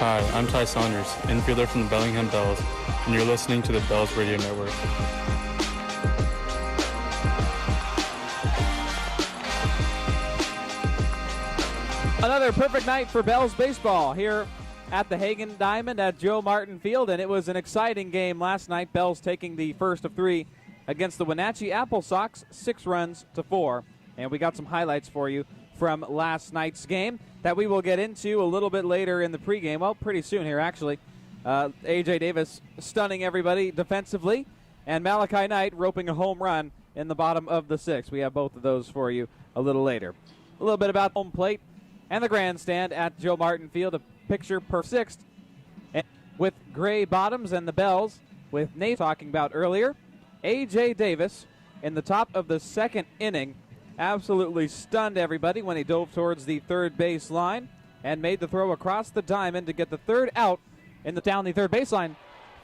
Hi, I'm Ty Saunders, infielder from the Bellingham Bells, and you're listening to the Bells Radio Network. Another perfect night for Bells baseball here at the Hagen Diamond at Joe Martin Field, and it was an exciting game last night. Bells taking the first of three against the Wenatchee Apple Sox, 6-4. And we got some highlights for you from last night's game that we will get into a little bit later in the pregame. Well, pretty soon here, actually. A.J. Davis stunning everybody defensively, and Malachi Knight roping a home run in the bottom of the sixth. We have both of those for you a little later. A little bit about home plate and the grandstand at Joe Martin Field, a picture per sixth with gray bottoms and the Bells, with Nate talking about earlier. A.J. Davis in the top of the second inning absolutely stunned everybody when he dove towards the third base line and made the throw across the diamond to get the third out down the third baseline.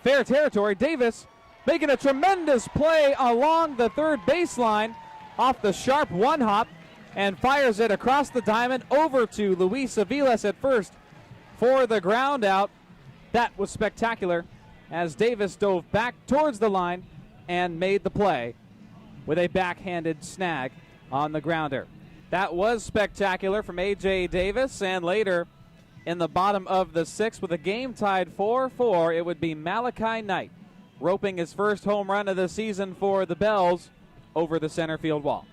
Fair territory. Davis making a tremendous play along the third baseline off the sharp one hop and fires it across the diamond over to Luis Aviles at first for the ground out. That was spectacular as Davis dove back towards the line and made the play with a backhanded snag on the grounder. That was spectacular from A.J. Davis, and later in the bottom of the sixth with a game tied 4-4, it would be Malachi Knight roping his first home run of the season for the Bells over the center field wall.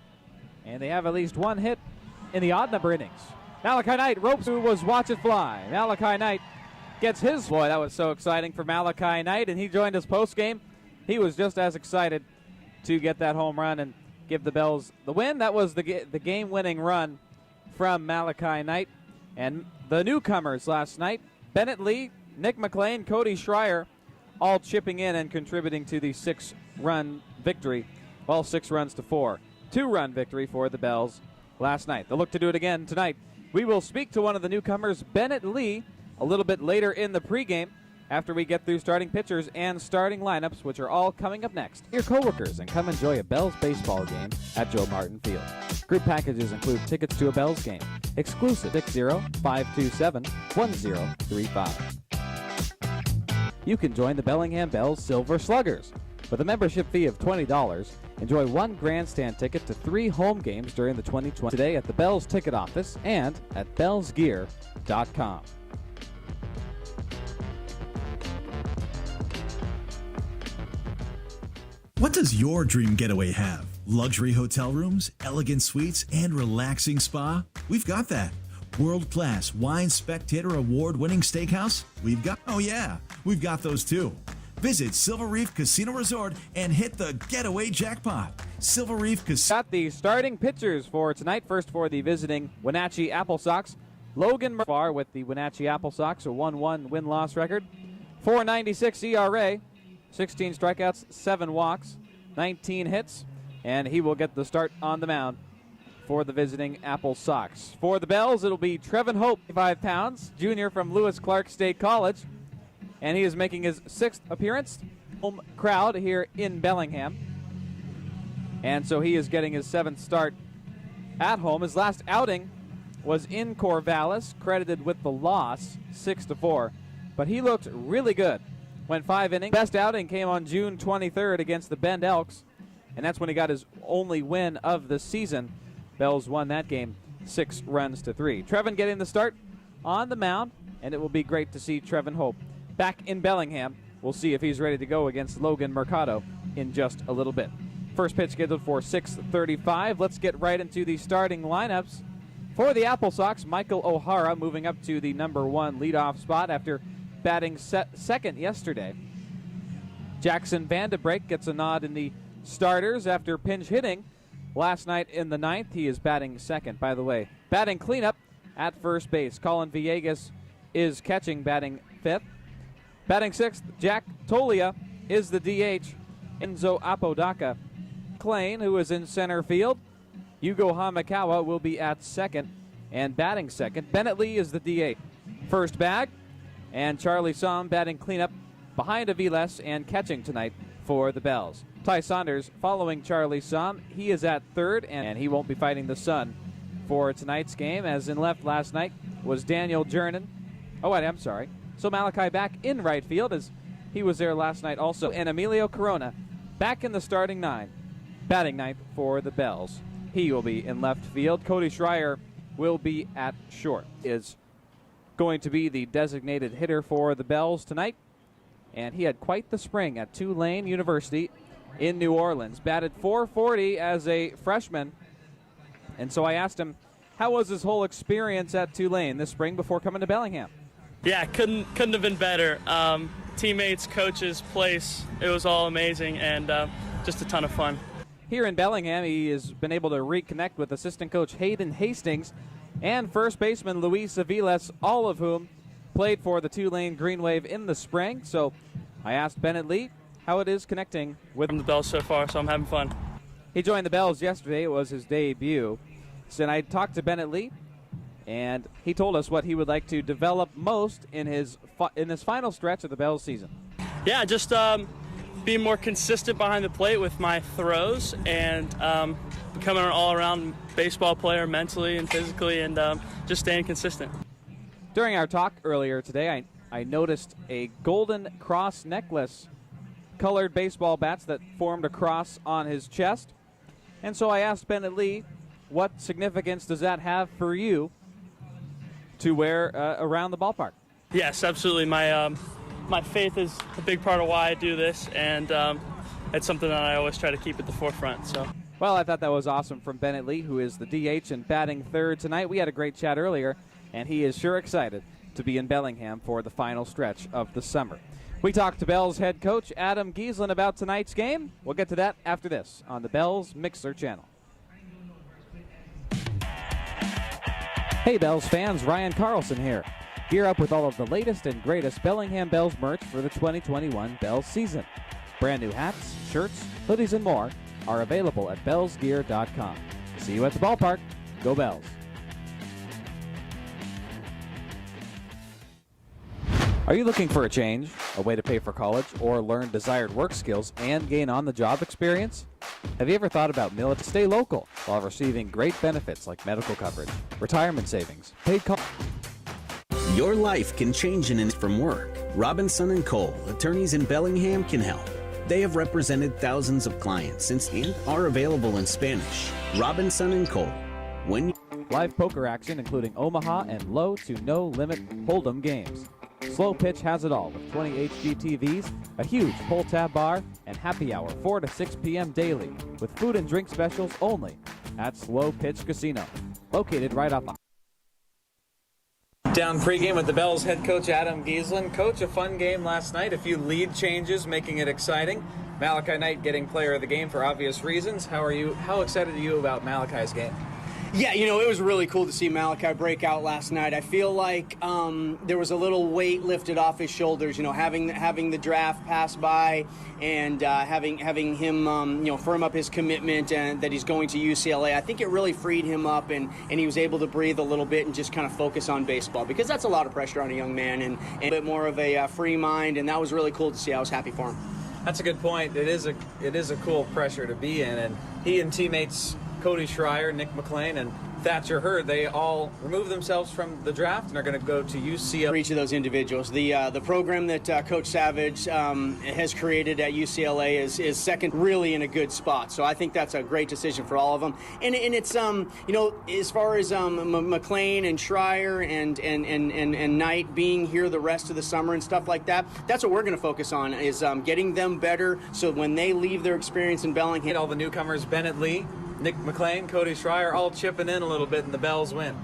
And they have at least one hit in the odd number innings. Malachi Knight ropes who was watch it fly. Malachi Knight gets his. Boy, that was so exciting for Malachi Knight, and he joined us post-game. He was just as excited to get that home run and give the Bells the win. That was the game-winning run from Malachi Knight. And the newcomers last night, Bennett Lee, Nick McLean, Cody Schreier, all chipping in and contributing to the 6-run victory. Well, 6 runs to 4. 2-run victory for the Bells last night. They'll look to do it again tonight. We will speak to one of the newcomers, Bennett Lee, a little bit later in the pregame after we get through starting pitchers and starting lineups, which are all coming up next. Your coworkers and come enjoy a Bells baseball game at Joe Martin Field. Group packages include tickets to a Bells game. Exclusive 60-527-1035. You can join the Bellingham Bells Silver Sluggers. With a membership fee of $20, enjoy 1 grandstand ticket to 3 home games during the 2020 today at the Bells ticket office and at bellsgear.com. What does your dream getaway have? Luxury hotel rooms, elegant suites, and relaxing spa? We've got that. World-class Wine Spectator award-winning steakhouse? We've got those too. Visit Silver Reef Casino Resort and hit the getaway jackpot. Silver Reef Casino. Got the starting pitchers for tonight. First for the visiting Wenatchee Apple Sox, Logan Murphy with the Wenatchee Apple Sox, a 1-1 win-loss record. .496 ERA, 16 strikeouts, 7 walks, 19 hits, and he will get the start on the mound for the visiting Apple Sox. For the Bells, it'll be Trevin Hope, 5 pounds, junior from Lewis Clark State College, and he is making his 6th appearance. Home crowd here in Bellingham, and so he is getting his 7th start at home. His last outing was in Corvallis, credited with the loss, 6-4, but he looked really good. Went 5 innings. Best outing came on June 23rd against the Bend Elks, and that's when he got his only win of the season. Bells won that game 6-3. Trevin getting the start on the mound, and it will be great to see Trevin Hope back in Bellingham. We'll see if he's ready to go against Logan Mercado in just a little bit. First pitch scheduled for 6:35. Let's get right into the starting lineups. For the Apple Sox, Michael O'Hara moving up to the number 1 leadoff spot after batting second yesterday. Jackson Vandebrake gets a nod in the starters after pinch hitting last night in the 9th. He is batting second, by the way. Batting cleanup at first base. Colin Villegas is catching, batting 5th. Batting 6th, Jack Tolia is the DH. Enzo Apodaca Klein, who is in center field. Hugo Hamakawa will be at second and batting second. Bennett Lee is the DH. First bag, and Charlie Somm batting cleanup behind Aviles and catching tonight for the Bells. Ty Saunders following Charlie Somm. He is at third, and he won't be fighting the sun for tonight's game, as in left last night was Daniel Jernan. Oh, wait, I'm sorry. So Malachi back in right field, as he was there last night also. And Emilio Corona back in the starting 9, batting ninth for the Bells. He will be in left field. Cody Schreier will be at short. Is going to be the designated hitter for the Bells tonight. And he had quite the spring at Tulane University in New Orleans. Batted .440 as a freshman. And so I asked him, how was his whole experience at Tulane this spring before coming to Bellingham? Yeah, couldn't have been better. Teammates, coaches, place, it was all amazing and just a ton of fun. Here in Bellingham, he has been able to reconnect with assistant coach Hayden Hastings and first baseman Luis Aviles, all of whom played for the Tulane Green Wave in the spring. So I asked Bennett Lee how it is connecting with The Bells so far, so I'm having fun. He joined the Bells yesterday. It was his debut. So I talked to Bennett Lee, and he told us what he would like to develop most in his final stretch of the Bells season. Yeah, just being more consistent behind the plate with my throws and becoming an all-around baseball player mentally and physically, and just staying consistent. During our talk earlier today, I noticed a golden cross necklace, colored baseball bats that formed a cross on his chest. And so I asked Bennett Lee, what significance does that have for you to wear around the ballpark? Yes, absolutely. My faith is a big part of why I do this, and it's something that I always try to keep at the forefront. So. Well, I thought that was awesome from Bennett Lee, who is the DH and batting third tonight. We had a great chat earlier, and he is sure excited to be in Bellingham for the final stretch of the summer. We talked to Bells head coach Adam Giesland about tonight's game. We'll get to that after this on the Bells Mixer channel. Hey Bells fans, Ryan Carlson here. Gear up with all of the latest and greatest Bellingham Bells merch for the 2021 Bells season. Brand new hats, shirts, hoodies, and more are available at bellsgear.com. See you at the ballpark. Go Bells. Are you looking for a change, a way to pay for college, or learn desired work skills and gain on-the-job experience? Have you ever thought about military? Stay local while receiving great benefits like medical coverage, retirement savings, paid college. Your life can change in from work. Robinson & Cole, attorneys in Bellingham, can help. They have represented thousands of clients since and are available in Spanish. Robinson & Cole. Live poker action including Omaha and low to no limit hold'em games. Slow Pitch has it all with 20 HD TVs, a huge pull-tab bar, and happy hour 4 to 6 p.m. daily with food and drink specials only at Slow Pitch Casino, located right off. Down pregame with the Bells head coach Adam Giesland. Coach, a fun game last night, a few lead changes making it exciting. Malachi Knight getting player of the game for obvious reasons. How excited are you about Malachi's game? Yeah, it was really cool to see Malachi break out last night. I feel like there was a little weight lifted off his shoulders, having the draft pass by and having him, firm up his commitment and that he's going to UCLA. I think it really freed him up and he was able to breathe a little bit and just kind of focus on baseball, because that's a lot of pressure on a young man and a bit more of a free mind, and that was really cool to see. I was happy for him. That's a good point. It is a cool pressure to be in, and he and teammates Cody Schreier, Nick McLean, and Thatcher Hurd, they all removed themselves from the draft and are going to go to UCLA. For each of those individuals, the program that Coach Savage has created at UCLA is second, really in a good spot. So I think that's a great decision for all of them. And it's as far as McLean and Schreier and Knight being here the rest of the summer and stuff like that, that's what we're going to focus on, is getting them better so when they leave their experience in Bellingham. All the newcomers, Bennett Lee, Nick McLean, Cody Schreier, all chipping in a little bit, and the Bells win.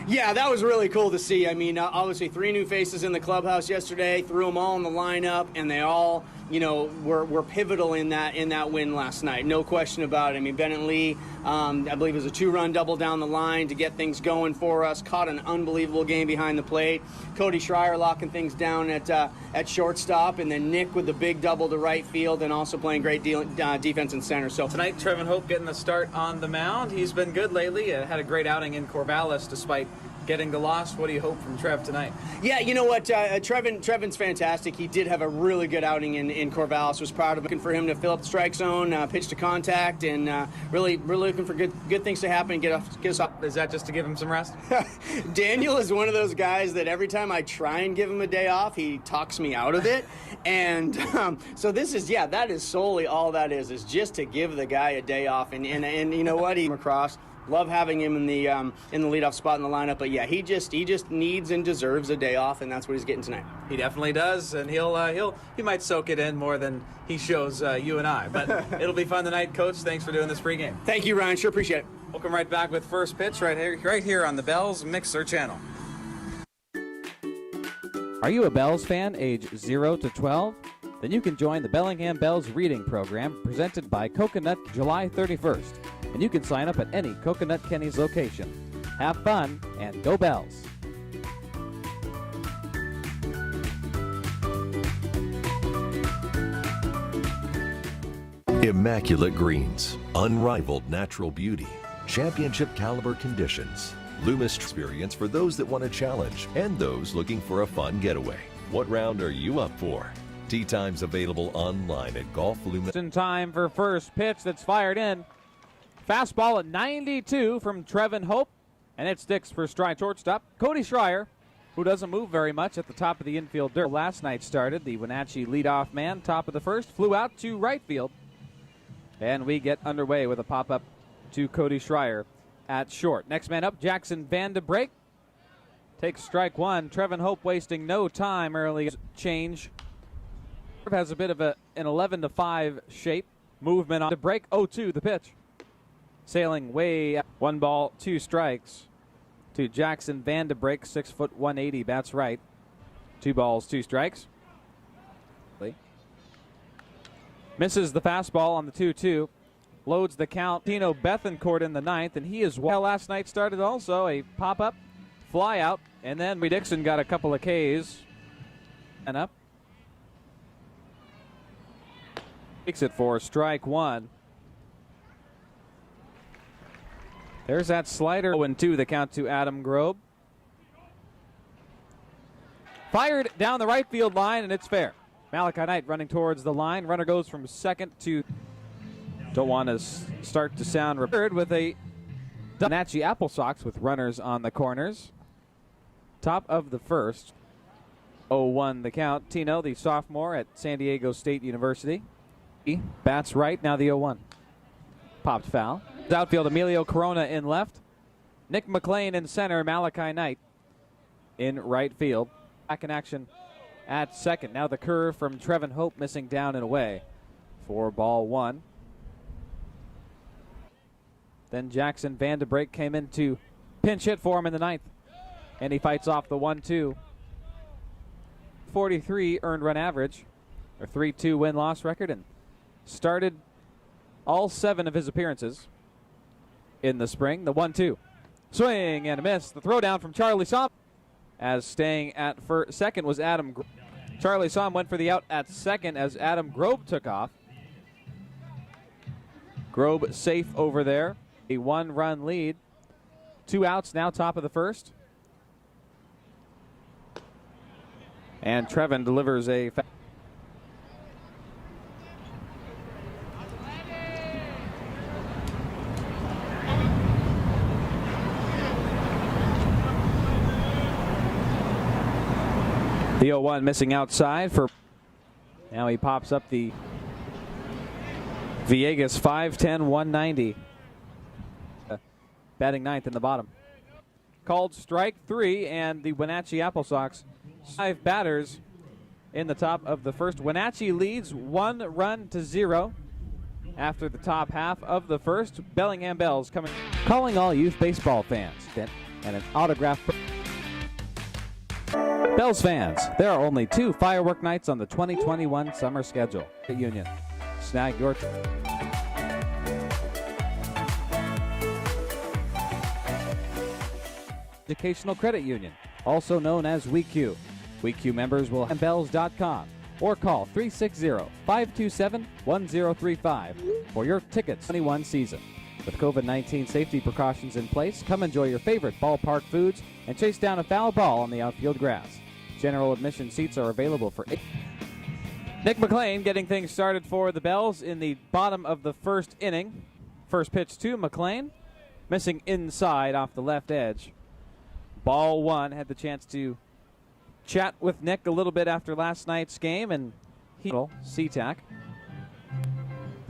Yeah, that was really cool to see. I mean, obviously 3 new faces in the clubhouse yesterday, threw them all in the lineup, and they all, were pivotal in that win last night. No question about it. I mean, Bennett Lee, I believe it was a 2-run double down the line to get things going for us. Caught an unbelievable game behind the plate. Cody Schreier locking things down at shortstop, and then Nick with the big double to right field, and also playing great defense in center. So tonight, Trevin Hope getting the start on the mound. He's been good lately. Had a great outing in Corvallis despite getting the loss. What do you hope from Trev tonight? Yeah, you know what? Trevin's fantastic. He did have a really good outing in Corvallis. Was proud of him. Looking for him to fill up the strike zone, pitch to contact, and really looking for good things to happen and get us off. Is that just to give him some rest? Daniel is one of those guys that every time I try and give him a day off, he talks me out of it. And so this is, that is solely all that is just to give the guy a day off. And you know what? He came across. Love having him in the leadoff spot in the lineup, but yeah, he just needs and deserves a day off, and that's what he's getting tonight. He definitely does, and he might soak it in more than he shows you and I. But it'll be fun tonight, Coach. Thanks for doing this pregame. Thank you, Ryan. Sure appreciate it. Welcome right back with first pitch right here on the Bells Mixer channel. Are you a Bells fan age 0 to 12? Then you can join the Bellingham Bells reading program presented by Coconut July 31st. And you can sign up at any Coconut Kenny's location. Have fun and go Bells! Immaculate greens, unrivaled natural beauty, championship caliber conditions, Loomis experience for those that want a challenge and those looking for a fun getaway. What round are you up for? Tee times available online at Golf Loomis. In time for first pitch that's fired in. Fastball at 92 from Trevin Hope, and it sticks for strike shortstop. Cody Schreier, who doesn't move very much at the top of the infield dirt. Last night started, the Wenatchee leadoff man, top of the first, flew out to right field. And we get underway with a pop-up to Cody Schreier at short. Next man up, Jackson Van de Break. Takes strike one. Trevin Hope wasting no time early. Change. Has a bit of an 11-5 shape. Movement on to break. 0-2 the pitch. Sailing way up. 1 ball, 2 strikes to Jackson Van de Break, 6 foot 180, bats right. 2 balls, 2 strikes. Misses the fastball on the 2-2. Loads the count. Tino Bethencourt in the 9th, and he is well. Last night started also a pop-up, fly out, and then Dixon got a couple of Ks. And up. Takes it for strike one. There's that slider. 0-2 the count to Adam Grobe. Fired down the right field line, and it's fair. Malachi Knight running towards the line. Runner goes from second to... Don't want to start to sound third with a Wenatchee Apple Sox with runners on the corners. Top of the first. 0-1 the count. Tino, the sophomore at San Diego State University. He bats right, now the 0-1. Popped foul. Outfield, Emilio Corona in left. Nick McLean in center. Malachi Knight in right field. Back in action at second. Now the curve from Trevin Hope missing down and away for ball one. Then Jackson Van de Break came in to pinch hit for him in the 9th. And he fights off the 1-2. 43 earned run average. A 3-2 win-loss record, and started all 7 of his appearances in the spring. The 1-2. Swing and a miss. The throw down from Charlie Somm. As staying at second was Adam Grobe. Charlie Somm went for the out at second as Adam Grobe took off. Grobe safe over there. A 1-run lead. 2 outs now, top of the first. And Trevin delivers a... The 0-1 missing outside for... Now he pops up the Villegas 5'10", 190. Batting 9th in the bottom. Called strike 3, and the Wenatchee Apple Sox 5 batters in the top of the first. Wenatchee leads 1-0 after the top half of the first. Bellingham Bells coming. Calling all youth baseball fans and an autograph. Bells fans, there are only 2 firework nights on the 2021 summer schedule. Union. Snag your... Educational Credit Union, also known as WeQ. WeQ members will visit bells.com or call 360-527-1035 for your tickets 21 season. With COVID-19 safety precautions in place, come enjoy your favorite ballpark foods and chase down a foul ball on the outfield grass. General admission seats are available for Nick McLean getting things started for the Bells in the bottom of the first inning. First pitch to McLean, missing inside off the left edge. Ball one. Had the chance to chat with Nick a little bit after last night's game, and he SeaTac,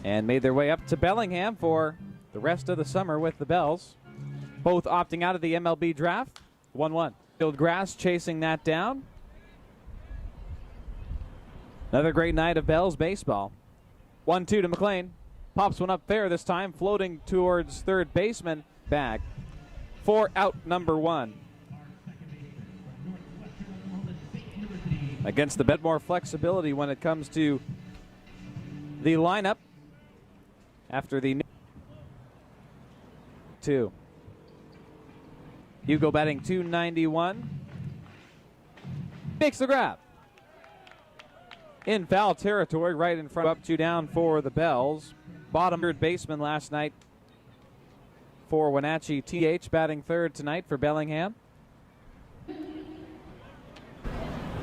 and made their way up to Bellingham for the rest of the summer with the Bells. Both opting out of the MLB draft. 1-1. Field grass chasing that down. Another great night of Bells baseball. 1-2 to McLean. Pops one up fair this time, floating towards third baseman. Bag for out number one. Against the bit more flexibility when it comes to the lineup after the two. Hugo batting .291. Makes the grab. In foul territory, right in front, up 2 down for the Bells. Bottom third baseman last night for Wenatchee. TH batting third tonight for Bellingham.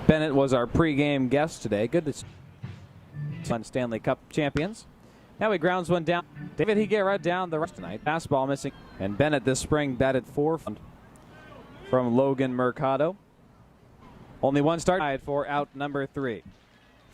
Bennett was our pregame guest today. Good to see Stanley Cup champions. Now he grounds one down. David Higuera down the rest tonight. Fastball missing. And Bennett this spring batted fourth from Logan Mercado. Only one start for out number 3.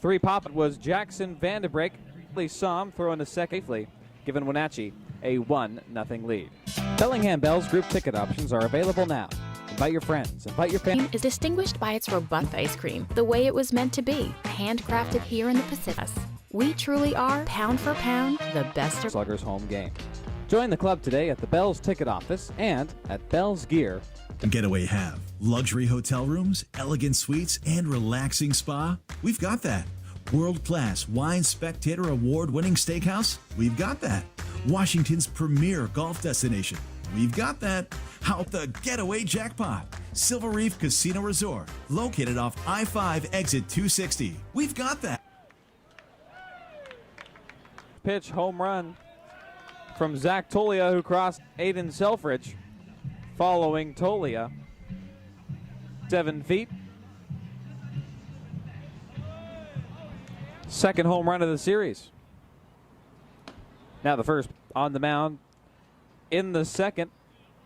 3 pop was Jackson Vanderbrake. We saw him throw into second safely, giving Wenatchee a 1-0 lead. Bellingham Bells group ticket options are available now. Invite your friends, invite your family. Is distinguished by its robust ice cream, the way it was meant to be, handcrafted here in the Pacific. We truly are, pound for pound, the best. Sluggers home game. Join the club today at the Bells ticket office and at Bells Gear. Getaway have luxury hotel rooms, elegant suites, and relaxing spa. We've got that. World-class wine spectator award-winning steakhouse. We've got that. Washington's premier golf destination. We've got that. How about the getaway jackpot? Silver Reef Casino Resort, located off I-5 exit 260. We've got that. Pitch home run from Zach Tolia, who crossed Aiden Selfridge. Following Tolia, 7 feet. Second home run of the series. Now the first on the mound in the second.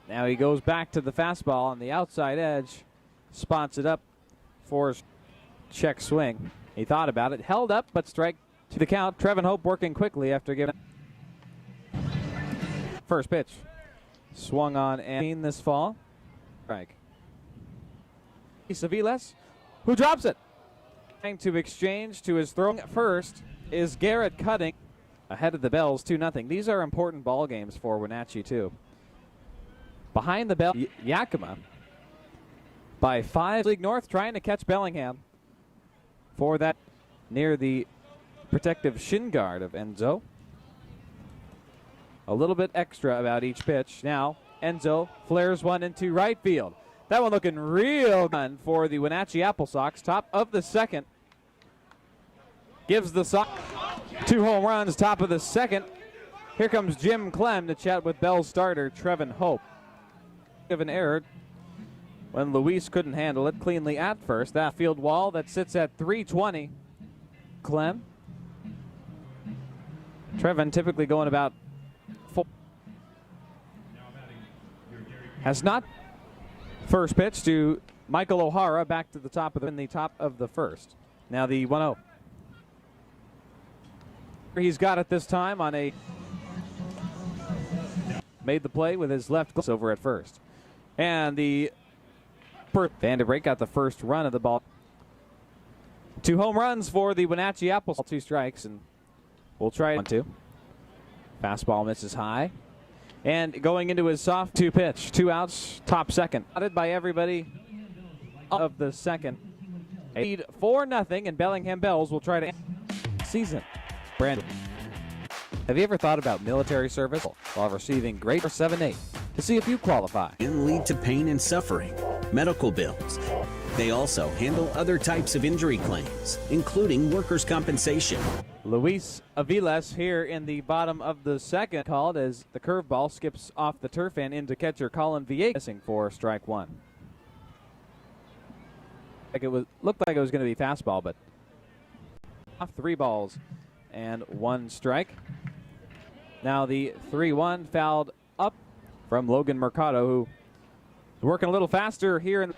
Now he goes back to the fastball on the outside edge. Spots it up for his check swing. He thought about it, held up, but strike to the count. Trevin Hope working quickly after giving first pitch. Swung on and this fall. Strike. Saviles, who drops it. Trying to exchange to his throwing first is Garrett Cutting ahead of the Bells 2-0. These are important ball games for Wenatchee too. Behind the bell, Yakima by 5. League North trying to catch Bellingham for that near the protective shin guard of Enzo. A little bit extra about each pitch. Now Enzo flares one into right field. That one looking real good for the Wenatchee Apple Sox. Top of the second. Gives the Sox 2 home runs, top of the second. Here comes Jim Clem to chat with Bell's starter, Trevin Hope. Of an error when Luis couldn't handle it cleanly at first. That field wall that sits at 320. Clem. Trevin typically going about 4. Has not. First pitch to Michael O'Hara back to the top of the first. Now the 1-0. He's got it this time on a made the play with his left glove over at first. And the Vanderbrake got the first run of the ball. 2 home runs for the Wenatchee Apples. 2 strikes, and we'll try it 1-2. Fastball misses high. And going into his soft 2 pitch, 2 outs, top second. Spotted by everybody of the second. A lead 4-0, and Bellingham Bells will try to end the season. Brandon, have you ever thought about military service while receiving grade 7-8 to see if you qualify? Can lead to pain and suffering, medical bills. They also handle other types of injury claims, including workers' compensation. Luis Aviles here in the bottom of the second, called as the curveball skips off the turf and into catcher Colin Villegas, missing for strike one. Looked like it was going to be fastball, but off 3 balls and 1 strike. Now the 3-1 fouled up from Logan Mercado, who is working a little faster here and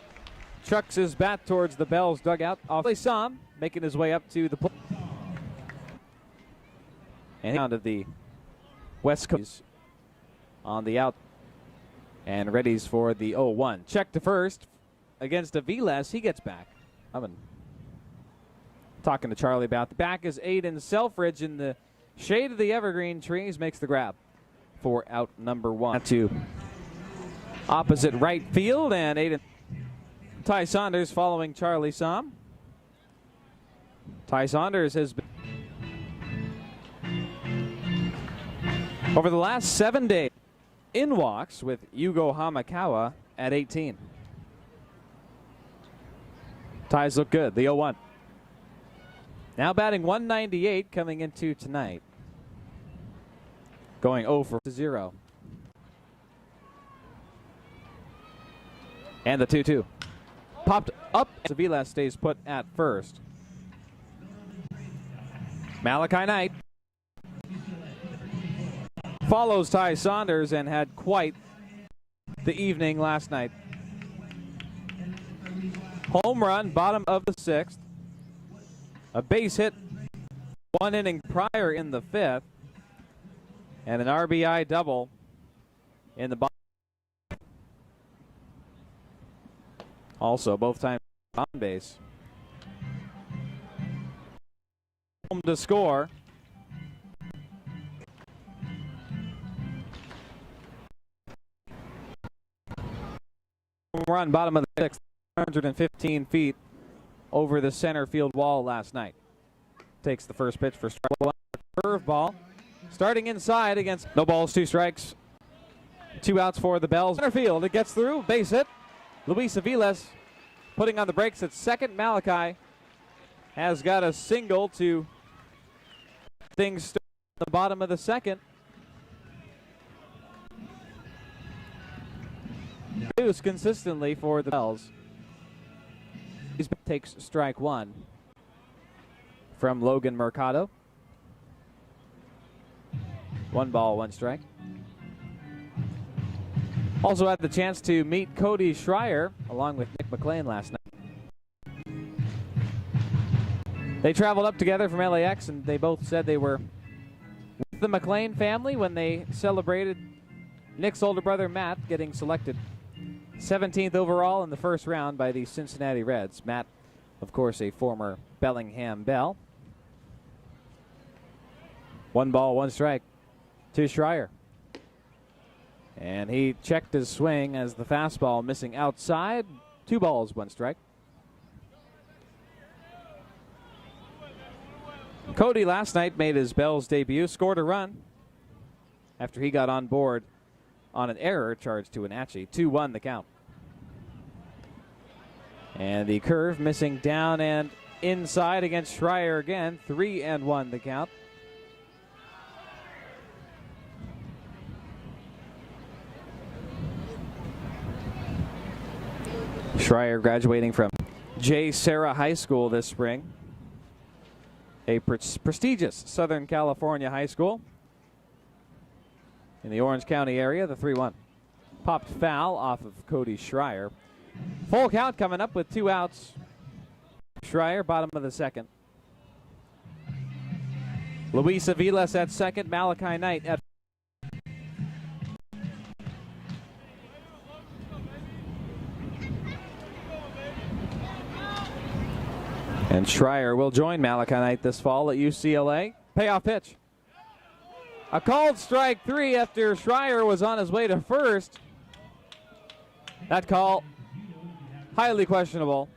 chucks his bat towards the Bells dugout. They saw him making his way up to the plate. And down to the West Coast on the out and readies for the 0-1. Check to first against Aviles. He gets back. I've been talking to Charlie about the back is Aiden Selfridge in the shade of the evergreen trees, makes the grab for out number 1. To opposite right field, and Aiden Ty Saunders following Charlie Som. Ty Saunders has been over the last 7 days in walks with Yugo Hamakawa at 18. Ties look good. The 0-1. Now batting 198 coming into tonight. Going 0 for 0. And the 2-2. Popped up. Aviles stays put at first. Malachi Knight follows Ty Saunders and had quite the evening last night. Home run, bottom of the 6th. A base hit 1 inning prior in the 5th. And an RBI double in the bottom. Also, both times on base. Home to score. Home run, bottom of the 6th, 115 feet over the center field wall last night. Takes the first pitch for strike 1. Curveball. Starting inside against no balls, 2 strikes. 2 outs for the Bells. Center field, it gets through. Base hit. Luis Aviles putting on the brakes at second. Malachi has got a single to things start at the bottom of the 2nd. Produce consistently for the Bells. He takes strike 1 from Logan Mercado. 1 ball, 1 strike. Also had the chance to meet Cody Schreier along with Nick McLean last night. They traveled up together from LAX, and they both said they were with the McLean family when they celebrated Nick's older brother Matt getting selected 17th overall in the first round by the Cincinnati Reds. Matt, of course, a former Bellingham Bell. 1 ball, 1 strike to Schreier. And he checked his swing as the fastball missing outside. 2 balls, 1 strike. Cody last night made his Bells debut, scored a run after he got on board on an error charged to Wenatchee. 2-1 the count. And the curve missing down and inside against Schreier again. 3-1 the count. Schreier graduating from J. Sarah High School this spring. A prestigious Southern California high school in the Orange County area. The 3-1. Popped foul off of Cody Schreier. Full count coming up with 2 outs. Schreier, bottom of the 2nd. Luis Aviles at second. Malachi Knight at and Schreier will join Malachi Knight this fall at UCLA. Payoff pitch. A called strike 3 after Schreier was on his way to first. That call, highly questionable.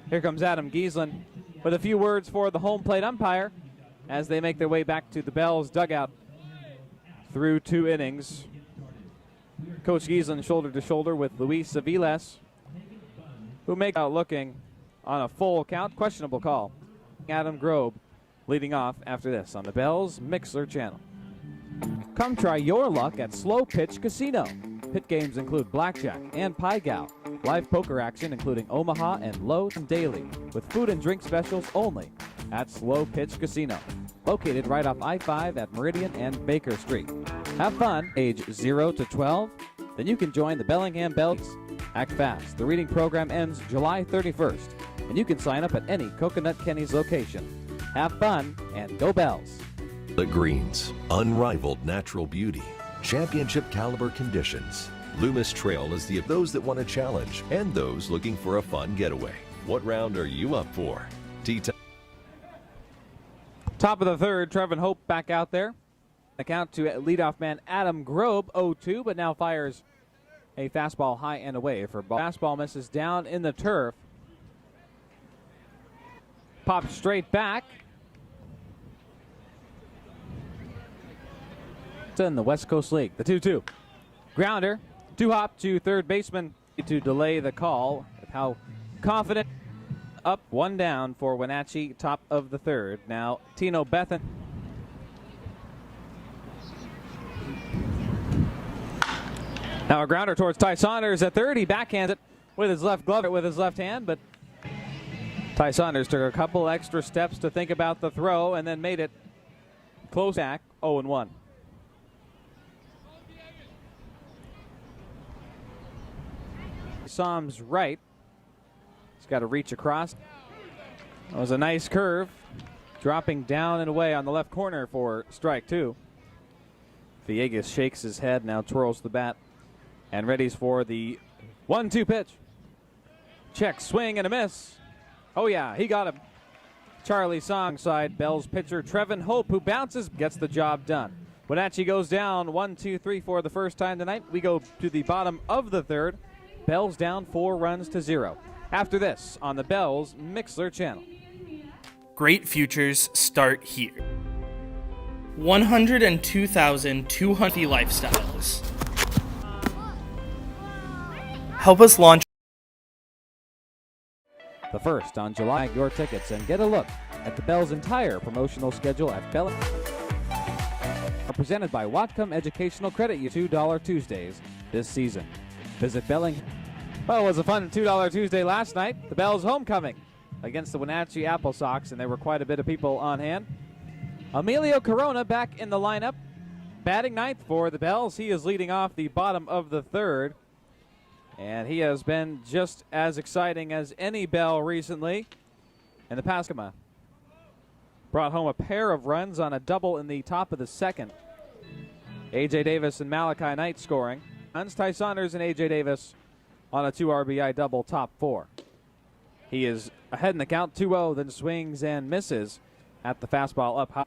Here comes Adam Giesland with a few words for the home plate umpire as they make their way back to the Bells dugout through 2 innings. Coach Giesland shoulder to shoulder with Luis Aviles, who makes out looking on a full count. Questionable call. Adam Grobe leading off after this on the Bells Mixler channel. Come try your luck at Slow Pitch Casino. Pit games include blackjack and pie gow. Live poker action including Omaha and Low daily, with food and drink specials only at Slow Pitch Casino, located right off I-5 at Meridian and Baker Street. Have fun, age 0 to 12. Then you can join the Bellingham Bells. Act fast. The reading program ends July 31st, and you can sign up at any Coconut Kenny's location. Have fun and go Bells. The Greens, unrivaled natural beauty, championship caliber conditions. Loomis Trail is the of those that want a challenge and those looking for a fun getaway. What round are you up for? Top of the third, Trevin Hope back out there. Account to leadoff man Adam Grobe, 0-2, but now fires a fastball high and away for ball. Fastball misses down in the turf. Popped straight back. In the West Coast League, the 2-2. Grounder, two-hop to third baseman to delay the call. With how confident. Up, one down for Wenatchee, top of the third. Now, Tino Bethan. Now a grounder towards Ty Saunders at third. He backhands it with his left glove, with his left hand, but Ty Saunders took a couple extra steps to think about the throw and then made it close back, 0-1. Som's right. He's got to reach across. That was a nice curve, dropping down and away on the left corner for strike two. Villegas shakes his head, now twirls the bat and readies for the 1-2 pitch. Check, swing, and a miss. Oh yeah, he got him. Charlie Song side, Bell's pitcher Trevin Hope, who bounces, gets the job done. Wenatchee goes down 1-2-3 for the first time tonight. We go to the bottom of the third. Bells down 4-0. After this on the Bells Mixler channel. Great futures start here. 102,200 lifestyles. Help us launch The first on July. Your tickets and get a look at the Bells' entire promotional schedule at Bellingham. Presented by Whatcom Educational Credit U. $2 Tuesdays this season. Visit Bellingham. Well, it was a fun $2 Tuesday last night. The Bells homecoming against the Wenatchee Apple Sox, and there were quite a bit of people on hand. Emilio Corona back in the lineup, batting ninth for the Bells. He is leading off the bottom of the third, and he has been just as exciting as any Bell recently. And the Pascoma brought home a pair of runs on a double in the top of the second. A.J. Davis and Malachi Knight scoring. Ty Saunders and A.J. Davis on a 2 RBI double, top four. He is ahead in the count, 2-0, then swings and misses at the fastball up high.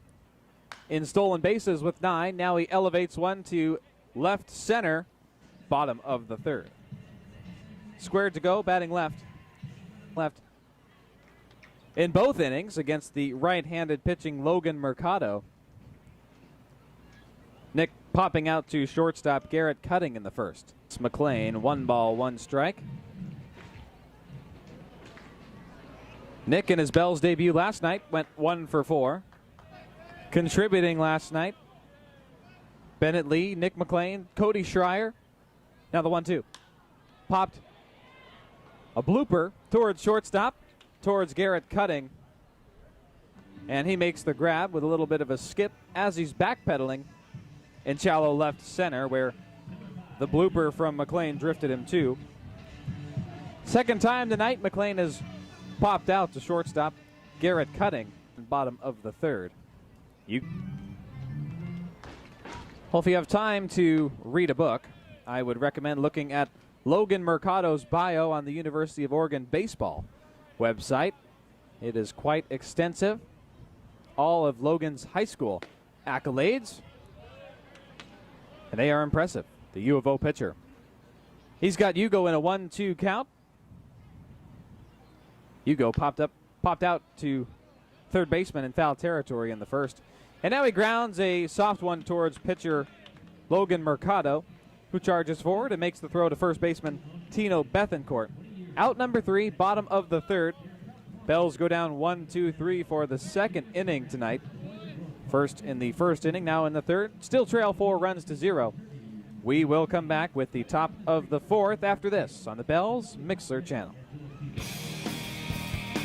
In stolen bases with 9, now he elevates one to left center, bottom of the third. Squared to go, batting left. In both innings against the right-handed pitching Logan Mercado. Nick popping out to shortstop Garrett Cutting in the first. It's McLean, 1 ball, 1 strike. Nick in his Bells debut last night went 1 for 4. Contributing last night, Bennett Lee, Nick McLean, Cody Schreier. Now the 1-2. Popped a blooper towards shortstop, towards Garrett Cutting. And he makes the grab with a little bit of a skip as he's backpedaling in shallow left center, where the blooper from McLean drifted him to. Second time tonight, McLean has popped out to shortstop Garrett Cutting, bottom of the third. Well, if you have time to read a book, I would recommend looking at Logan Mercado's bio on the University of Oregon baseball website. It is quite extensive. All of Logan's high school accolades, and they are impressive. The U of O pitcher. He's got Hugo in a 1-2 count. Hugo popped out to third baseman in foul territory in the first. And now he grounds a soft one towards pitcher Logan Mercado, who charges forward and makes the throw to first baseman Tino Bethancourt. Out number 3, bottom of the third. Bells go down 1-2-3 for the second inning tonight. First in the first inning, now in the third. Still trail 4 runs to 0. We will come back with the top of the fourth after this on the Bells Mixler channel.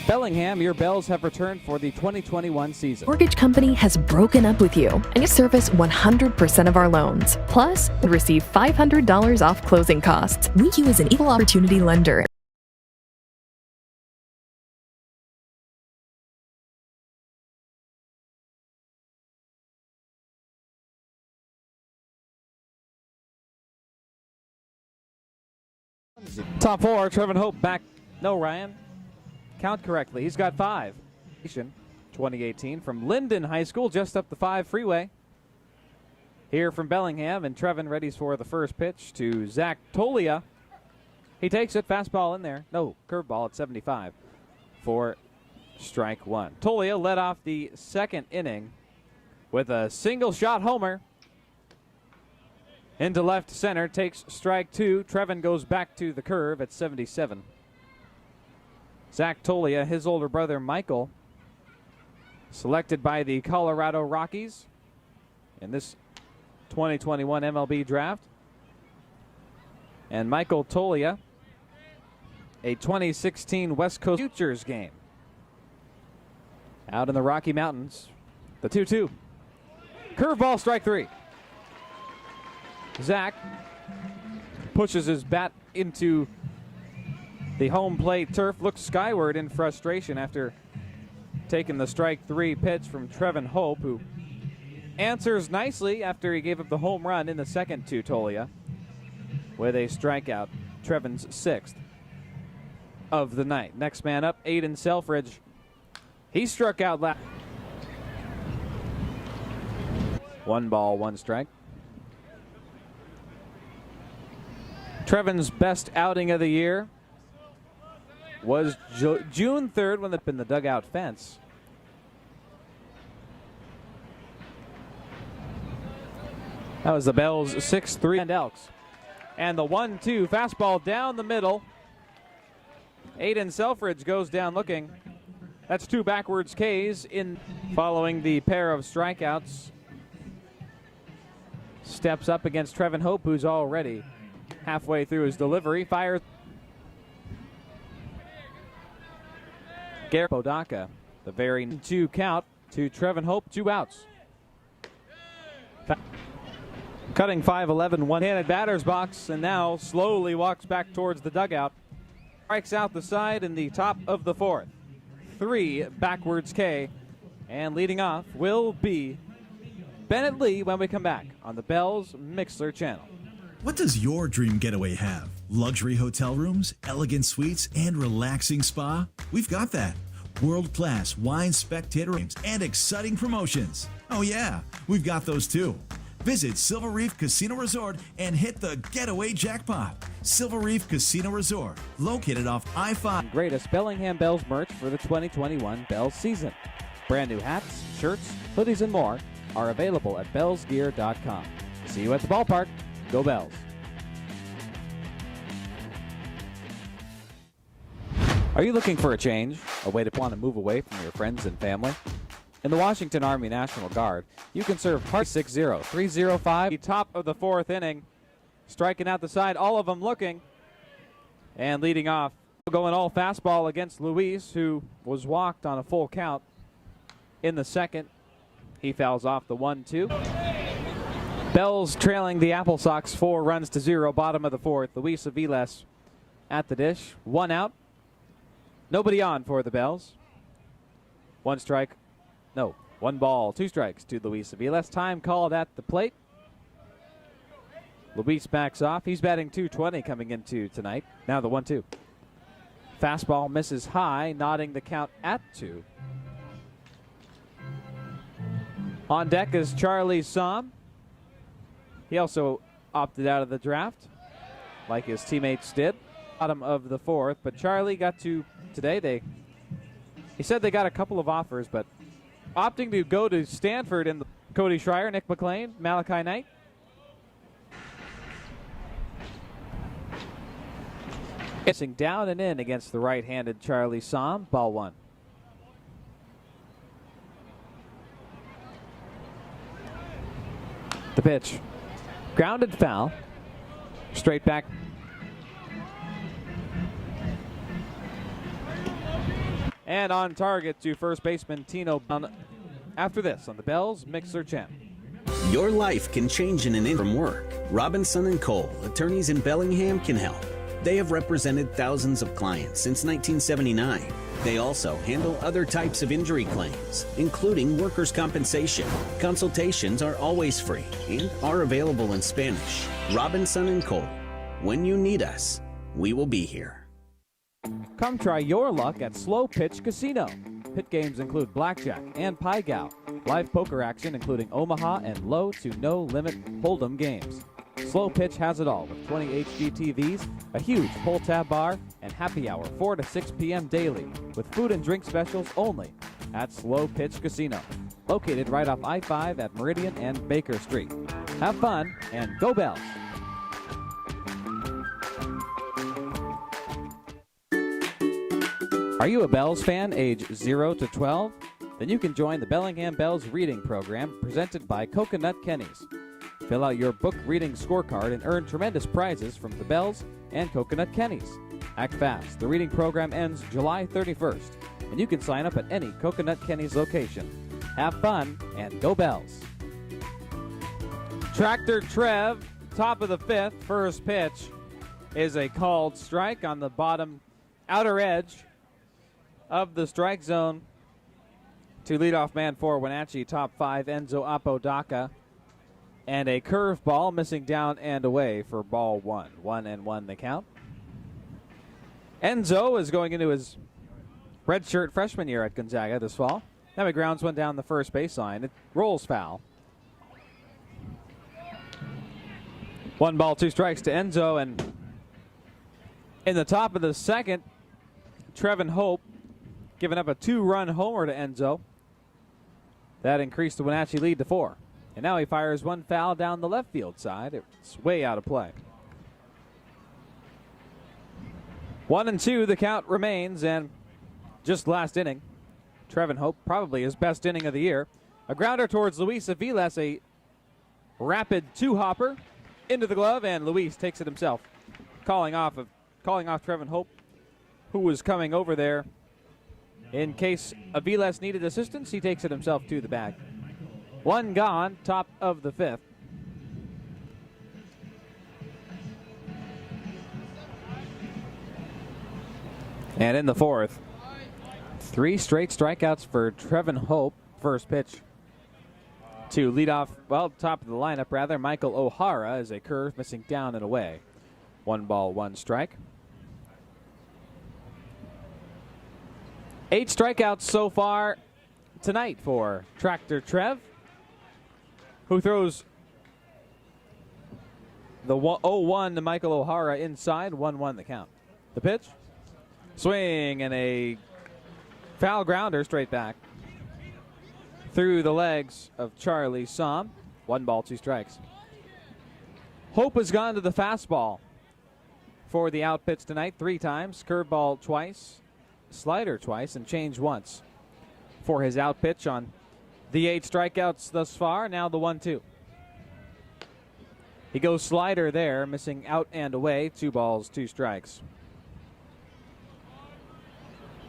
Bellingham, your Bells have returned for the 2021 season. Mortgage company has broken up with you and you service 100% of our loans. Plus, receive $500 off closing costs. We view you as an equal opportunity lender. Top 4, Trevin Hope back. No, Ryan. Count correctly. He's got 5. 2018 from Linden High School, just up the 5 freeway. Here from Bellingham, and Trevin readies for the first pitch to Zach Tolia. He takes it, fastball in there. No, curveball at 75 for strike 1. Tolia led off the second inning with a single shot homer. Into left center, takes strike 2. Trevin goes back to the curve at 77. Zach Tolia, his older brother Michael, selected by the Colorado Rockies in this 2021 MLB draft. And Michael Tolia, a 2016 West Coast Futures game out in the Rocky Mountains. The 2-2. Curveball, strike 3. Zach pushes his bat into the home plate turf, looks skyward in frustration after taking the strike 3 pitch from Trevin Hope, who answers nicely after he gave up the home run in the second to Tolia with a strikeout, Trevin's 6th of the night. Next man up, Aiden Selfridge. He struck out last. 1 ball, 1 strike. Trevin's best outing of the year was June 3rd when they've been the dugout fence. That was the Bells 6-3 and Elks. And the 1-2 fastball down the middle. Aiden Selfridge goes down looking. That's 2 backwards Ks in following the pair of strikeouts. Steps up against Trevin Hope, who's already halfway through his delivery. Fires. Garrett Podaka, the very 2 count to Trevin Hope, 2 outs. Cutting 5'11", one-handed batter's box, and now slowly walks back towards the dugout. Strikes out the side in the top of the 4th. 3 backwards K, and leading off will be Bennett Lee when we come back on the Bells Mixler channel. What does your dream getaway have? Luxury hotel rooms, elegant suites, and relaxing spa? We've got that. World-class wine spectator rooms and exciting promotions. Oh yeah, we've got those too. Visit Silver Reef Casino Resort and hit the getaway jackpot. Silver Reef Casino Resort, located off I-5. Greatest Bellingham Bells merch for the 2021 Bells season. Brand new hats, shirts, hoodies, and more are available at bellsgear.com. See you at the ballpark. Go Bells. Are you looking for a change? A way to want to move away from your friends and family? In the Washington Army National Guard, you can serve part 60-305. The top of the 4th inning, striking out the side, all of them looking. And leading off, going all fastball against Luis, who was walked on a full count in the second. He fouls off the 1-2. Bells trailing the Apple Sox 4 runs to 0, bottom of the 4th. Luis Aviles at the dish. 1 out. Nobody on for the Bells. 1 strike. No, 1 ball, 2 strikes to Luis Aviles. Time called at the plate. Luis backs off. He's batting .220 coming into tonight. Now the 1-2. Fastball misses high, nodding the count at 2. On deck is Charlie Somm. He also opted out of the draft, like his teammates did. Bottom of the 4th, but Charlie got to today. He said they got a couple of offers, but opting to go to Stanford in the Cody Schreier, Nick McLean, Malachi Knight. Missing down and in against the right-handed Charlie Somm. Ball 1. The pitch. Grounded foul. Straight back. And on target to first baseman Tino after this on the Bells Mixer Channel. Your life can change in an instant from work. Robinson and Cole, attorneys in Bellingham, can help. They have represented thousands of clients since 1979. They also handle other types of injury claims, including workers' compensation. Consultations are always free and are available in Spanish. Robinson and Cole. When you need us, we will be here. Come try your luck at Slow Pitch Casino. Pit games include blackjack and pie gow. Live poker action including Omaha and low to no limit hold'em games. Slow Pitch has it all with 20 HD TVs, a huge pull-tab bar, and happy hour 4 to 6 p.m. daily with food and drink specials only at Slow Pitch Casino. Located right off I-5 at Meridian and Baker Street. Have fun and go Bells! Are you a Bells fan age 0 to 12? Then you can join the Bellingham Bells reading program presented by Coconut Kenny's. Fill out your book reading scorecard and earn tremendous prizes from the Bells and Coconut Kenny's. Act fast. The reading program ends July 31st, and you can sign up at any Coconut Kenny's location. Have fun and go Bells! Tractor Trev, top of the fifth, first pitch is a called strike on the bottom outer edge of the strike zone to leadoff man for Wenatchee, top five, Enzo Apodaca. And a curveball missing down and away for ball one. 1-1 the count. Enzo is going into his redshirt freshman year at Gonzaga this fall. Now he grounds one down the first baseline. It rolls foul. 1 ball, 2 strikes to Enzo. And in the top of the second, Trevin Hope giving up a 2-run homer to Enzo. That increased the Wenatchee lead to 4. And now he fires one foul down the left field side. It's way out of play. 1-2, the count remains, and just last inning, Trevin Hope, probably his best inning of the year. A grounder towards Luis Aviles, a rapid two-hopper into the glove, and Luis takes it himself, calling off Trevin Hope, who was coming over there. In case Aviles needed assistance, he takes it himself to the bag. 1 gone, top of the fifth. And in the fourth, 3 straight strikeouts for Trevin Hope. First pitch to lead off, well, top of the lineup rather, Michael O'Hara is a curve missing down and away. 1 ball, 1 strike. 8 strikeouts so far tonight for Tractor Trev, who throws the 0-1 to Michael O'Hara inside. 1-1 the count. The pitch. Swing and a foul grounder straight back through the legs of Charlie Somm. 1 ball, 2 strikes. Hope has gone to the fastball for the out pitch tonight 3 times. Curveball twice, slider twice, and change once for his out pitch on the 8 strikeouts thus far. Now the 1-2. He goes slider there, missing out and away. 2 balls, 2 strikes.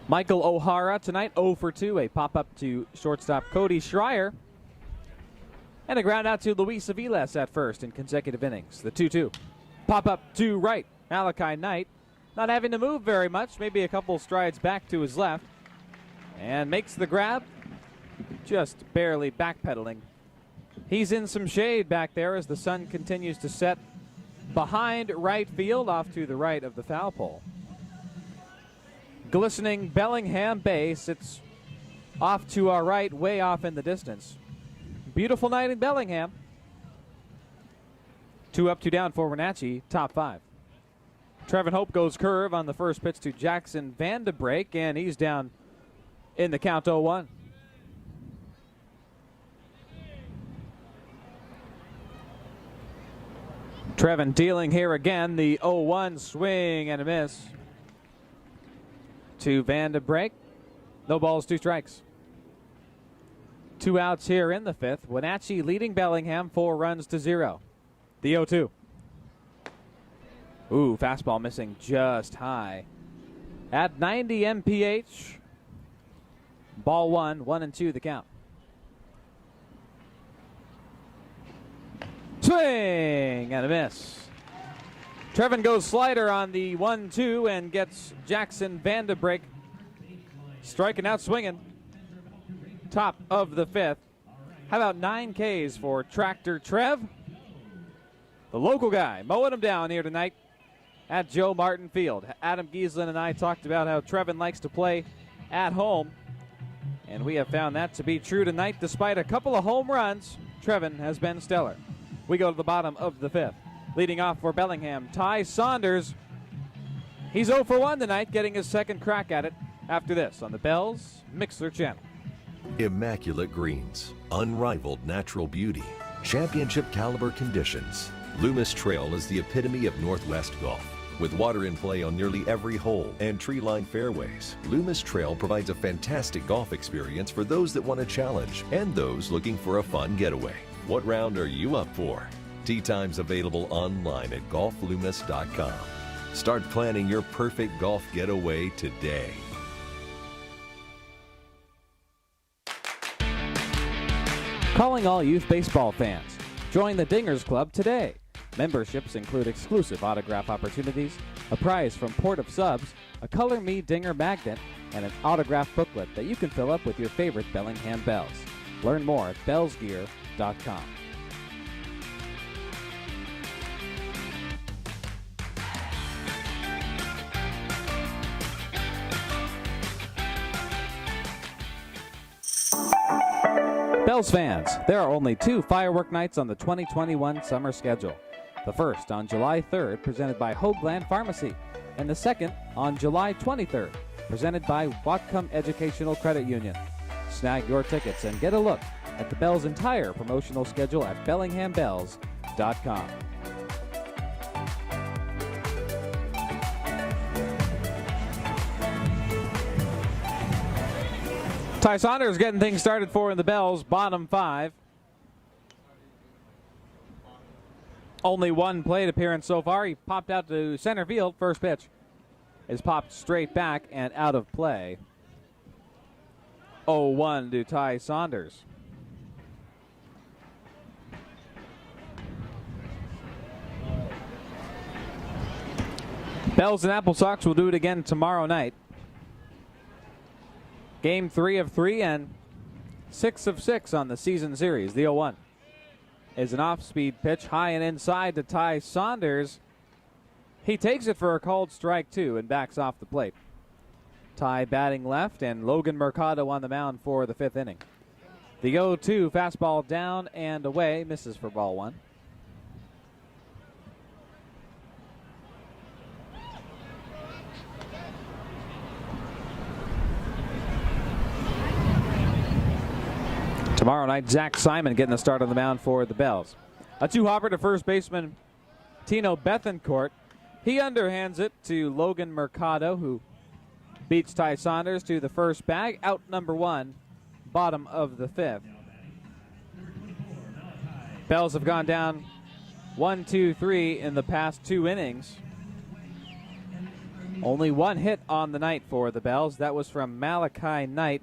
Michael O'Hara tonight 0 for 2. A pop-up to shortstop Cody Schreier. And a ground out to Luis Aviles at first in consecutive innings. The 2-2. Pop-up to right. Malachi Knight not having to move very much. Maybe a couple strides back to his left. And makes the grab. Just barely backpedaling. He's in some shade back there as the sun continues to set behind right field off to the right of the foul pole. Glistening Bellingham base. It's off to our right, way off in the distance. Beautiful night in Bellingham. 2 up, 2 down for Wenatchee, top 5. Trevin Hope goes curve on the first pitch to Jackson Vandebrake, and he's down in the count 0-1. Trevin dealing here again. The 0-1 swing and a miss to Vandebrake. No balls, 2 strikes. 2 outs here in the 5th. Wenatchee leading Bellingham 4 runs to 0. The 0-2. Ooh, fastball missing just high. At 90 mph. Ball 1, 1-2 the count. Swing and a miss. Trevin goes slider on the 1-2 and gets Jackson Vandebrink striking out swinging. Top of the 5th. How about 9 Ks for Tractor Trev? The local guy mowing him down here tonight at Joe Martin Field. Adam Giesland and I talked about how Trevin likes to play at home, and we have found that to be true tonight. Despite a couple of home runs, Trevin has been stellar. We go to the bottom of the 5th. Leading off for Bellingham, Ty Saunders. He's 0 for 1 tonight, getting his second crack at it after this on the Bells Mixler channel. Immaculate greens, unrivaled natural beauty, championship caliber conditions. Loomis Trail is the epitome of Northwest golf. With water in play on nearly every hole and tree-lined fairways, Loomis Trail provides a fantastic golf experience for those that want a challenge and those looking for a fun getaway. What round are you up for? Tee times available online at golfloomis.com. Start planning your perfect golf getaway today. Calling all youth baseball fans. Join the Dingers Club today. Memberships include exclusive autograph opportunities, a prize from Port of Subs, a Color Me Dinger magnet, and an autograph booklet that you can fill up with your favorite Bellingham Bells. Learn more at bellsgear.com. Bells fans, there are only 2 firework nights on the 2021 summer schedule. The first on July 3rd, presented by Hoagland Pharmacy, and the second on July 23rd, presented by Whatcom Educational Credit Union. Snag your tickets and get a look at the Bells' entire promotional schedule at bellinghambells.com. Ty Saunders getting things started for in the Bells, bottom 5. Only 1 plate appearance so far. He popped out to center field. First pitch is popped straight back and out of play. 0-1 to Ty Saunders. Bells and Apple Sox will do it again tomorrow night. Game 3 of 3 and 6 of 6 on the season series. The 0-1 is an off-speed pitch, high and inside to Ty Saunders. He takes it for a called strike 2 and backs off the plate. Ty batting left and Logan Mercado on the mound for the 5th inning. The 0-2 fastball down and away, misses for ball 1. Tomorrow night, Zach Simon getting the start on the mound for the Bells. A 2-hopper to first baseman Tino Bethencourt. He underhands it to Logan Mercado, who beats Ty Saunders to the first bag. Out number 1, bottom of the 5th. Bells have gone down 1, 2, 3 in the past 2 innings. Only 1 hit on the night for the Bells. That was from Malachi Knight.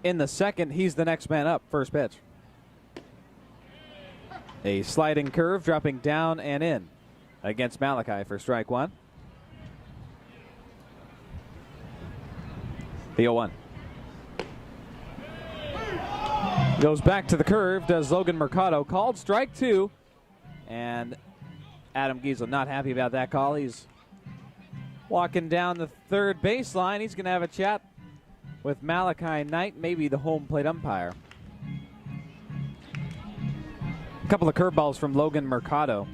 In the second, he's the next man up. First pitch. A sliding curve dropping down and in against Malachi for strike 1. The 0-1. Goes back to the curve, does Logan Mercado. Called strike 2. And Adam Giesel not happy about that call. He's walking down the third baseline. He's going to have a chat with Malachi Knight, maybe the home plate umpire. A couple of curveballs from Logan Mercado.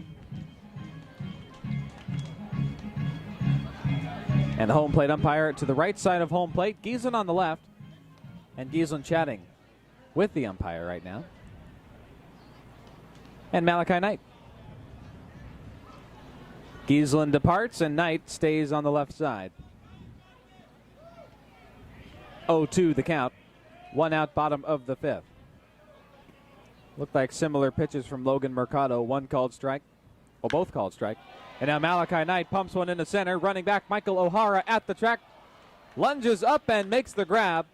And the home plate umpire to the right side of home plate. Giesland on the left. And Giesland chatting with the umpire right now. And Malachi Knight. Giesland departs and Knight stays on the left side. 0-2 the count. 1 out, bottom of the 5th. Looked like similar pitches from Logan Mercado. One called strike. Well, both called strike. And now Malachi Knight pumps one into center. Running back, Michael O'Hara at the track. Lunges up and makes the grab.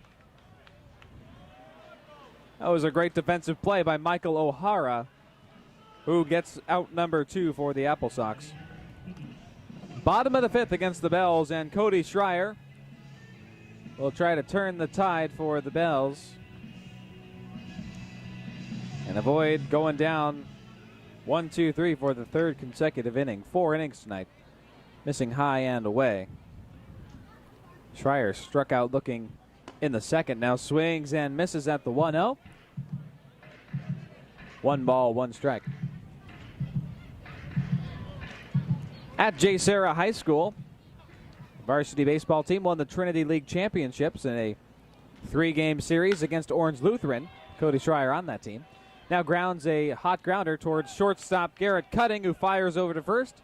That was a great defensive play by Michael O'Hara, who gets out number 2 for the Apple Sox. Bottom of the 5th against the Bells, and Cody Schreier will try to turn the tide for the Bells and avoid going down 1, 2, 3 for the 3rd consecutive inning. 4 innings tonight, missing high and away. Schreier struck out looking in the 2nd. Now swings and misses at the 1-0. 1 ball, 1 strike. At J. Sarah High School, the varsity baseball team won the Trinity League Championships in a 3-game series against Orange Lutheran. Cody Schreier on that team. Now grounds a hot grounder towards shortstop Garrett Cutting, who fires over to first.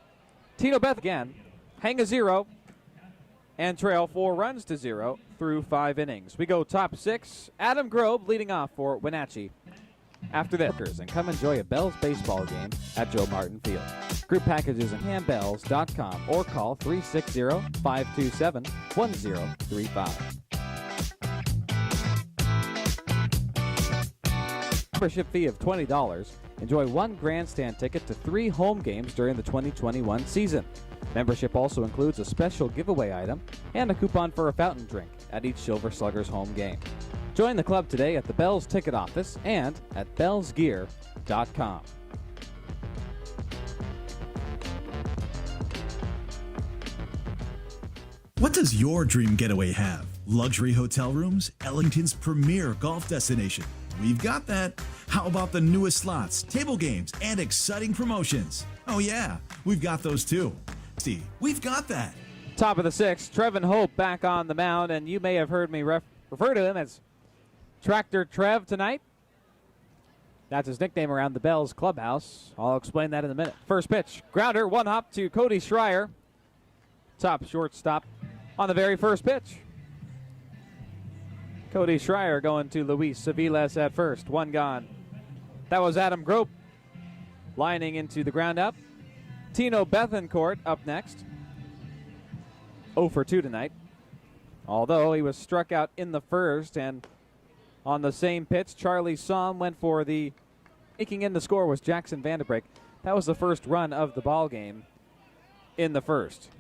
Tino Beth again, hang a 0, and trail 4 runs to 0 through 5 innings. We go top 6. Adam Grove leading off for Wenatchee. After this, and come enjoy a Bells baseball game at Joe Martin Field. Group packages at handbells.com or call 360-527-1035. Membership fee of $20. Enjoy 1 grandstand ticket to 3 home games during the 2021 season. Membership also includes a special giveaway item and a coupon for a fountain drink at each Silver Sluggers home game. Join the club today at the Bells ticket office and at bellsgear.com. What does your dream getaway have? Luxury hotel rooms? Ellington's premier golf destination? We've got that. How about the newest slots, table games, and exciting promotions? Oh yeah, we've got those too. See, we've got that. Top of the 6th, Trevin Hope back on the mound, and you may have heard me refer to him as Tractor Trev tonight. That's his nickname around the Bells clubhouse. I'll explain that in a minute. First pitch, grounder, 1 hop to Cody Schreier. Top shortstop on the very first pitch. Cody Schreier going to Luis Seviles at first. 1 gone. That was Adam Grope lining into the ground up. Tino Bethencourt up next. 0 for 2 tonight. Although he was struck out in the first, and on the same pitch, Charlie Somm went for the making in the score was Jackson Vanderbeek. That was the first run of the ball game in the first.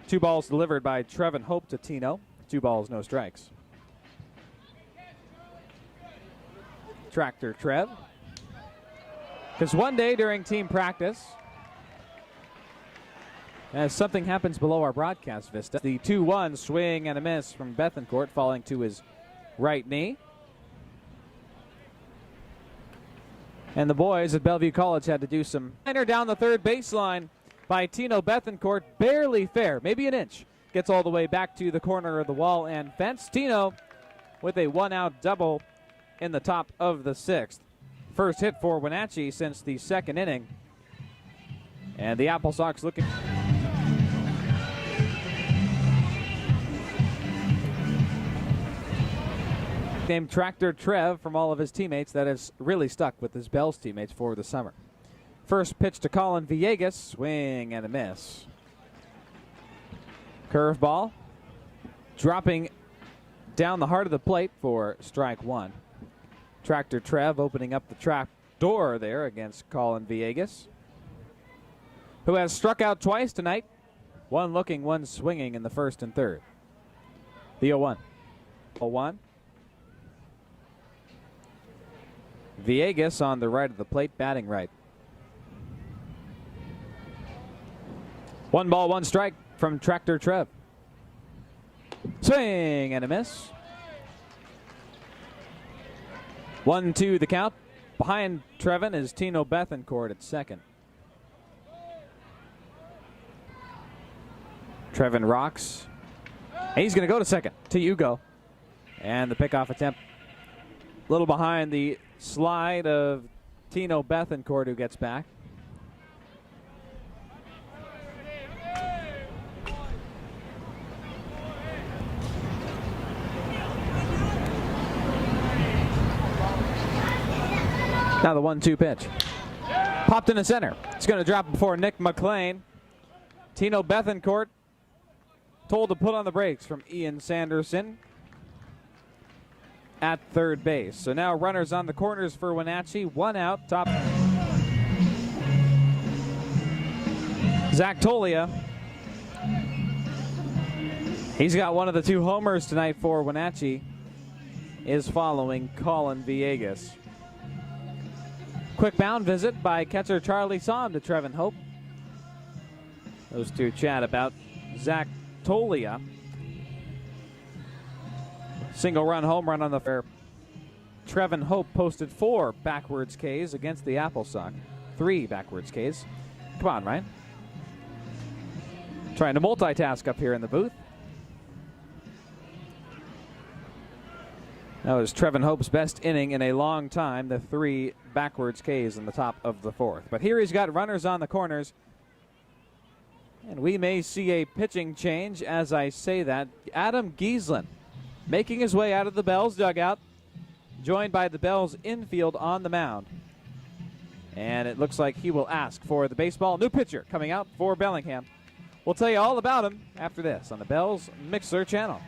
2 balls delivered by Trevin Hope to Tino. 2 balls, no strikes. Tractor Trev. Because one day during team practice, as something happens below our broadcast vista, the 2-1 swing and a miss from Bethencourt falling to his right knee. And the boys at Bellevue College had to do some liner down the 3rd baseline by Tino Bethencourt. Barely fair, maybe an inch. Gets all the way back to the corner of the wall and fence. Tino with a 1-out double in the top of the 6th. First hit for Wenatchee since the 2nd inning. And the Apple Sox looking... named Tractor Trev from all of his teammates that has really stuck with his Bells teammates for the summer. First pitch to Colin Villegas, swing and a miss. Curveball dropping down the heart of the plate for strike 1. Tractor Trev opening up the trap door there against Colin Villegas, who has struck out twice tonight. 1 looking, 1 swinging in the 1st and 3rd. The 0-1. 0-1. Villegas on the right of the plate, batting right. 1 ball, 1 strike from Tractor Trev. Swing and a miss. 1-2 the count. Behind Trevin is Tino Bethencourt at second. Trevin rocks. He's going to go to second. To Hugo. And the pickoff attempt. A little behind the slide of Tino Bethencourt, who gets back. Now the 1-2 pitch. Popped in the center. It's going to drop before Nick McLean. Tino Bethencourt told to put on the brakes from Ian Sanderson at third base. So now runners on the corners for Wenatchee. One out. Top. Zach Tolia. He's got one of the 2 homers tonight for Wenatchee. Is following Colin Villegas. Quick mound visit by catcher Charlie Somm to Trevin Hope. Those two chat about Zach Tolia. Single run home run on the fair. Trevin Hope posted 4 backwards Ks against the Apple Sock. 3 backwards Ks. Come on, Ryan. Trying to multitask up here in the booth. That was Trevin Hope's best inning in a long time, the 3 backwards Ks in the top of the 4th. But here he's got runners on the corners. And we may see a pitching change as I say that. Adam Gieslin making his way out of the Bells dugout, joined by the Bells infield on the mound. And it looks like he will ask for the baseball. New pitcher coming out for Bellingham. We'll tell you all about him after this on the Bells Mixer channel.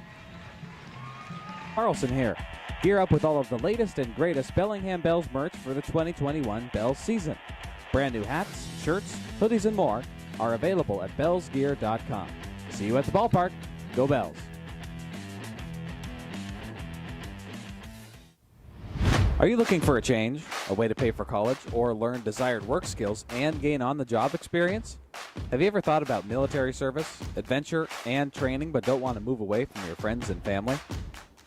Carlson here. Gear up with all of the latest and greatest Bellingham Bells merch for the 2021 Bells season. Brand new hats, shirts, hoodies, and more are available at bellsgear.com. See you at the ballpark. Go Bells. Are you looking for a change, a way to pay for college, or learn desired work skills and gain on-the-job experience? Have you ever thought about military service, adventure, and training but don't want to move away from your friends and family?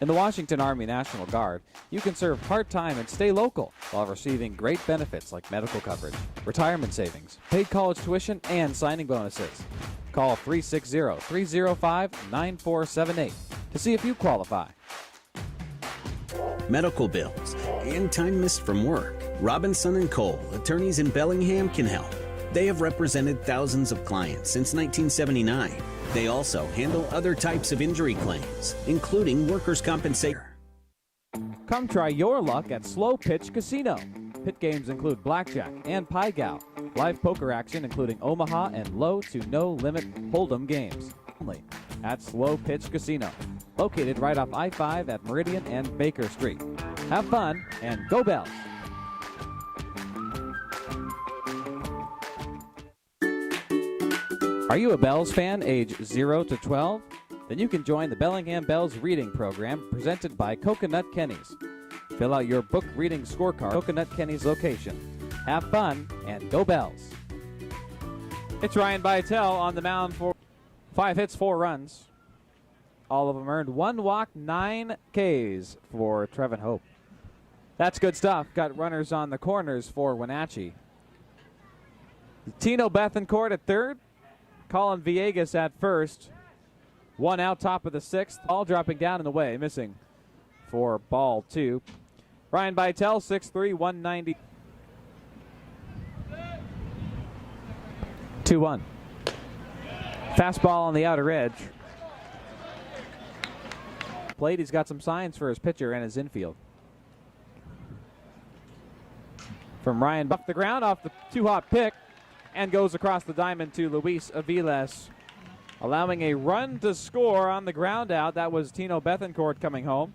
In the Washington Army National Guard, you can serve part-time and stay local while receiving great benefits like medical coverage, retirement savings, paid college tuition, and signing bonuses. Call 360-305-9478 to see if you qualify. Medical bills and time missed from work. Robinson & Cole, attorneys in Bellingham, can help. They have represented thousands of clients since 1979. They also handle other types of injury claims, including workers' compensation. Come try your luck at Slow Pitch Casino. Pit games include blackjack and pie gow. Live poker action including Omaha and low to no limit hold'em games. Only at Slow Pitch Casino, located right off I-5 at Meridian and Baker Street. Have fun and go Bells! Are you a Bells fan age 0 to 12? Then you can join the Bellingham Bells reading program presented by Coconut Kenny's. Fill out your book reading scorecard at Coconut Kenny's location. Have fun and go Bells! It's Ryan Bytel on the mound for 5 hits, 4 runs. All of them earned 1 walk, 9 Ks for Trevin Hope. That's good stuff. Got runners on the corners for Wenatchee. Tino Bethencourt at third. Colin Villegas at first. 1 out, top of the 6th. All dropping down in the way, missing for ball 2. Ryan Bytel, 6'3", 190. 2-1. Fastball on the outer edge. Plate, he's got some signs for his pitcher and his infield. From Ryan, buff the ground off the 2-hop pick. And goes across the diamond to Luis Aviles, allowing a run to score on the ground out. That was Tino Bethencourt coming home.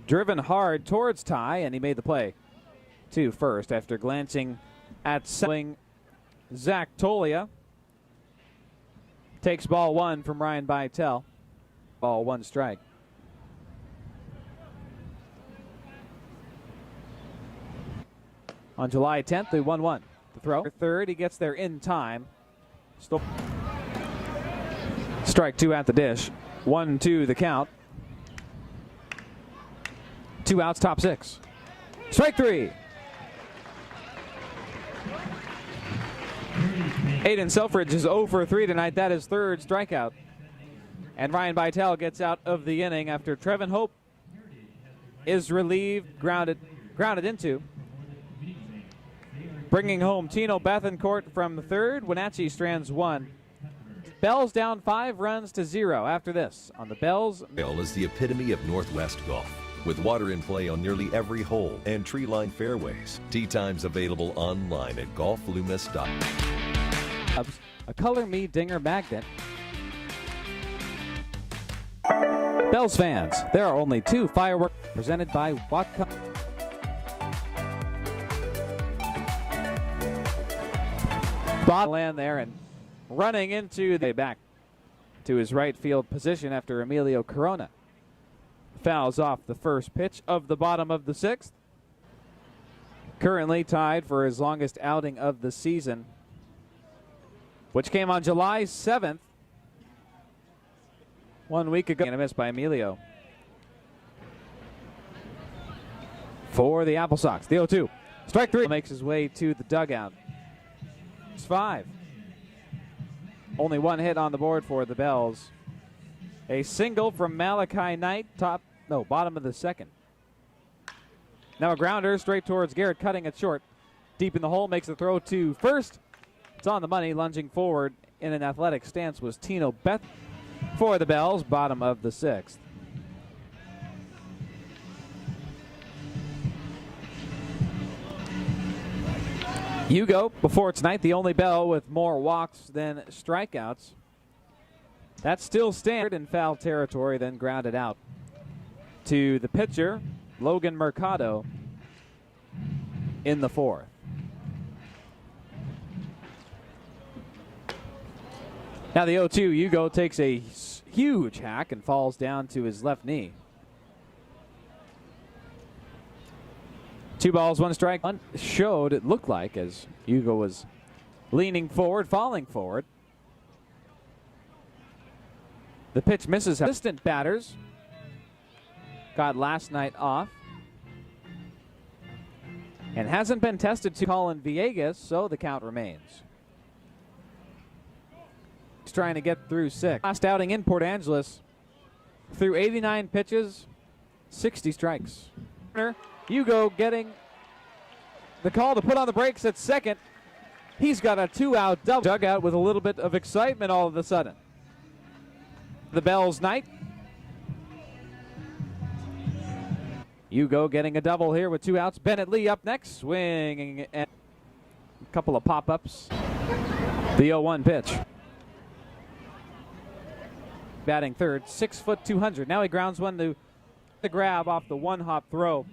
Driven hard towards Ty, and he made the play to first after glancing at swing. Zach Tolia takes ball 1 from Ryan Bytel. Ball 1 strike. On July 10th, they 1-1. The throw. Third, he gets there in time. Still. Strike 2 at the dish. 1-2 the count. 2 outs, top 6. Strike 3. Aiden Selfridge is 0 for 3 tonight. That is third strikeout. And Ryan Bytel gets out of the inning after Trevin Hope is relieved, grounded into. Bringing home Tino Bethencourt from the third. Wenatchee strands 1 Bells down 5-0 after this on the Bells. Trail is the epitome of Northwest golf, with water in play on nearly every hole and tree-lined fairways. Tee times available online at golfloomis.com. A Color Me Dinger magnet. Bells fans, there are only 2 fireworks presented by Watco. Bottom land there and running into the back to his right field position after Emilio Corona fouls off the first pitch of the bottom of the 6th. Currently tied for his longest outing of the season, which came on July 7th, 1 week ago. And a miss by Emilio. For the Apple Sox, the 0-2. Strike 3 makes his way to the dugout. It's 5. Only 1 hit on the board for the Bells. A single from Malachi Knight, bottom of the 2nd. Now a grounder straight towards Garrett, cutting it short. Deep in the hole, makes the throw to first. It's on the money. Lunging forward in an athletic stance was Tino Beth for the Bells, bottom of the 6th. Hugo, before tonight, the only Bell with more walks than strikeouts. That's still standard in foul territory, then grounded out to the pitcher, Logan Mercado, in the 4th. Now the 0-2, Hugo takes a huge hack and falls down to his left knee. 2 balls, 1 strike. Showed, it looked like, as Hugo was leaning forward, falling forward. The pitch misses. Assistant batters got last night off and hasn't been tested to Colin Villegas, so the count remains. He's trying to get through 6. Last outing in Port Angeles, through 89 pitches, 60 strikes. Hugo getting the call to put on the brakes at second. He's got a 2-out double. Dugout with a little bit of excitement all of a sudden. The Bells Knight. Hugo getting a double here with 2 outs. Bennett Lee up next, swinging and a couple of pop-ups. The 0-1 pitch. Batting third, 6 foot 200. Now he grounds one to the grab off the 1-hop throw.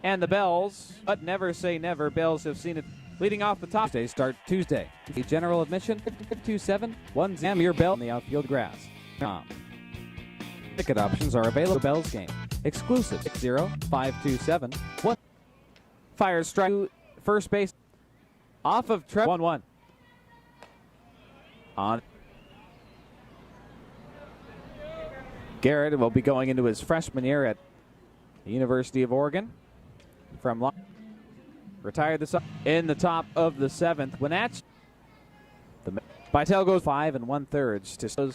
And the Bells, but never say never. Bells have seen it leading off the top. Start Tuesday. The general admission 527-10. Your Bell in the outfield grass. Ticket options are available. Bells game exclusive 60-527-1. Fires strike first base off of 1-1. On Garrett will be going into his freshman year at the University of Oregon. From retired this in the top of the 7th. Wenatchee. Bytel goes 5 1/3 to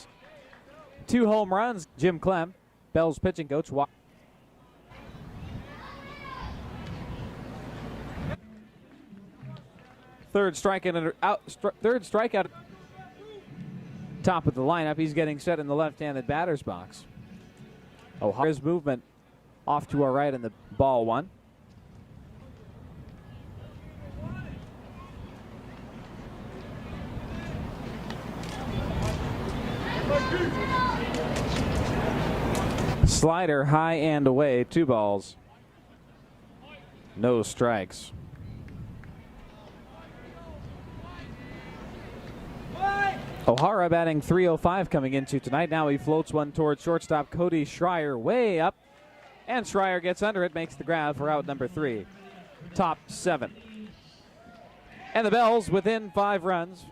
2 home runs. Jim Clem, Bell's pitching coach. Third strikeout. Top of the lineup. He's getting set in the left-handed batter's box. His movement off to our right in the ball 1. Slider high and away, 2 balls. No strikes. O'Hara batting .305 coming into tonight. Now he floats one towards shortstop Cody Schreier way up. And Schreier gets under it, makes the grab for out number 3. Top 7. And the Bells within 5 runs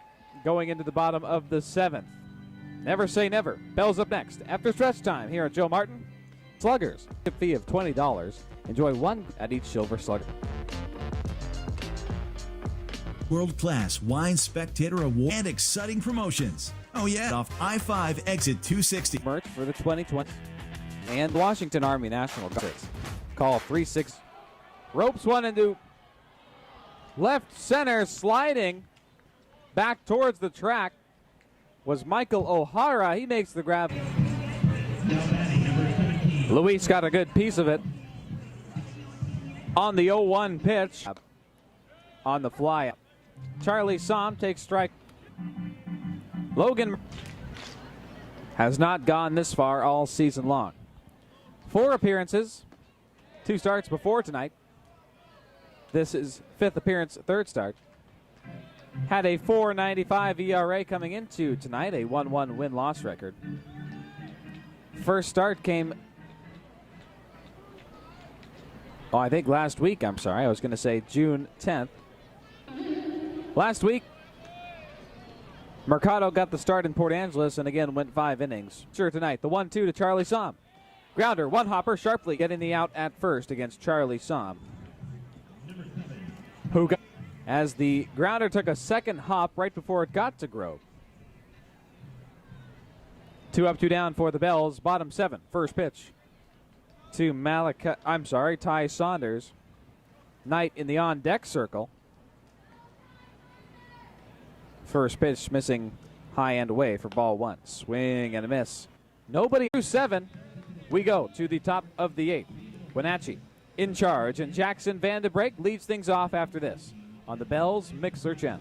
going into the bottom of the 7th. Never say never. Bells up next after stretch time here at Joe Martin. Sluggers, a fee of $20. Enjoy 1 at each Silver Slugger. World-class wine spectator award and exciting promotions. Oh yeah, off I-5 exit 260. Merch for the 2020 and Washington Army National Guard. Call 3-6. Ropes one into left center, sliding back towards the track. was Michael O'Hara. He makes the grab. Luis got a good piece of it on the 0-1 pitch. On the fly. Charlie Somm takes strike. Logan has not gone this far all season long. 4 appearances, 2 starts before tonight. This is 5th appearance, 3rd start. Had a 4.95 ERA coming into tonight, a 1-1 win-loss record. First start came, I think last week, I'm sorry. I was going to say June 10th. Last week, Mercado got the start in Port Angeles and again went 5 innings. Sure tonight, the 1-2 to Charlie Somm. Grounder, 1 hopper, sharply getting the out at first against Charlie Somm. Who got, as the grounder took a second hop right before it got to Grove. 2 up, 2 down for the Bells. Bottom 7, first pitch to Ty Saunders. Knight in the on-deck circle. First pitch missing high and away for ball 1. Swing and a miss. Nobody through 7. We go to the top of the 8th. Wenatchee in charge, and Jackson Vanderbrake leads things off after this on the Bells Mixler channel.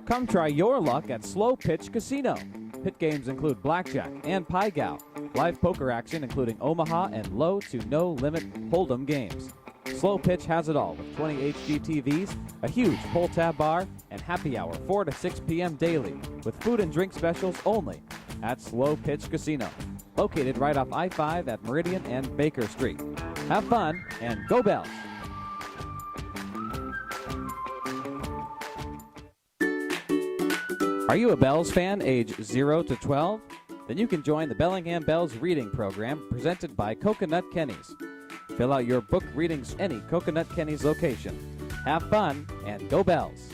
Come try your luck at Slow Pitch Casino. Pit games include blackjack and pie gow. Live poker action including Omaha and low to no limit hold'em games. Slow Pitch has it all with 20 HD TVs, a huge pull-tab bar, and happy hour 4 to 6 p.m. daily with food and drink specials only at Slow Pitch Casino. Located right off I-5 at Meridian and Baker Street. Have fun and go Bells! Are you a Bells fan age 0 to 12? Then you can join the Bellingham Bells reading program presented by Coconut Kenny's. Fill out your book readings any Coconut Kenny's location. Have fun and go Bells!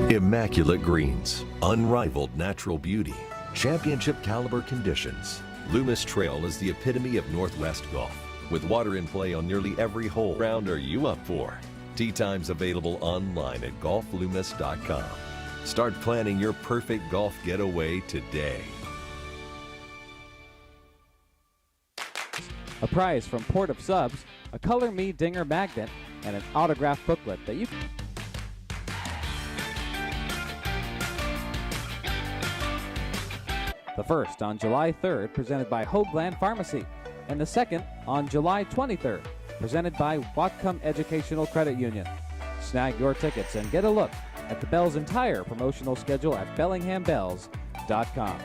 Immaculate greens, unrivaled natural beauty, championship caliber conditions. Loomis Trail is the epitome of Northwest golf. With water in play on nearly every hole. Round are you up for? Tee times available online at golfloomis.com. Start planning your perfect golf getaway today. A prize from Port of Subs, a Color Me Dinger magnet, and an autographed booklet that you The first on July 3rd, presented by Hoagland Pharmacy, and the second on July 23rd, presented by Whatcom Educational Credit Union. Snag your tickets and get a look at the Bells' entire promotional schedule at bellinghambells.com.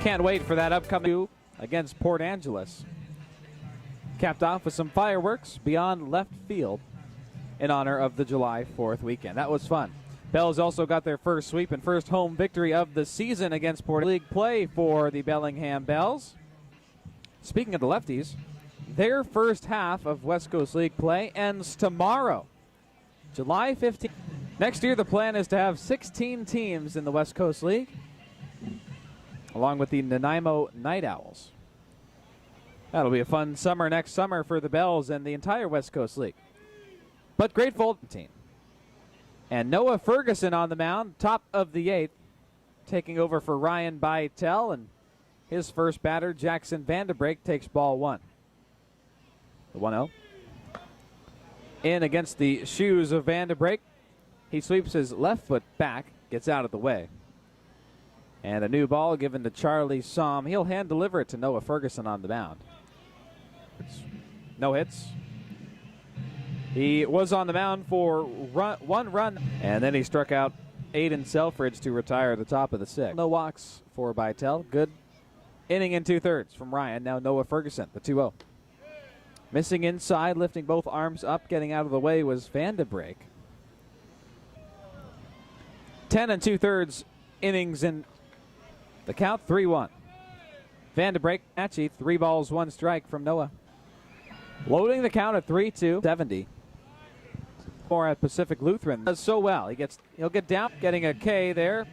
Can't wait for that upcoming against Port Angeles. Capped off with some fireworks beyond left field in honor of the July 4th weekend. That was fun. Bells also got their first sweep and first home victory of the season against Port. League play for the Bellingham Bells. Speaking of the lefties, their first half of West Coast League play ends tomorrow, July 15th. Next year, the plan is to have 16 teams in the West Coast League, along with the Nanaimo Night Owls. That'll be a fun summer next summer for the Bells and the entire West Coast League. But grateful team. And Noah Ferguson on the mound, top of the 8th, taking over for Ryan Bytel, and his first batter, Jackson Vanderbrake, takes ball 1. The 1-0. In against the shoes of Vanderbrake. He sweeps his left foot back, gets out of the way. And a new ball given to Charlie Somm. He'll hand deliver it to Noah Ferguson on the mound. No hits. He was on the mound for 1 run, and then he struck out Aiden Selfridge to retire at the top of the 6th. No walks for Bytel. Good inning in 2/3 from Ryan. Now Noah Ferguson, the 2-0. Missing inside, lifting both arms up, getting out of the way was Vanderbrake. 10 2/3 innings in the count, 3-1. Vanderbrake, Wenatchee, 3 balls, 1 strike from Noah. Loading the count at 3-2, 70. More at Pacific Lutheran. Does so well. He'll get down, getting a K there.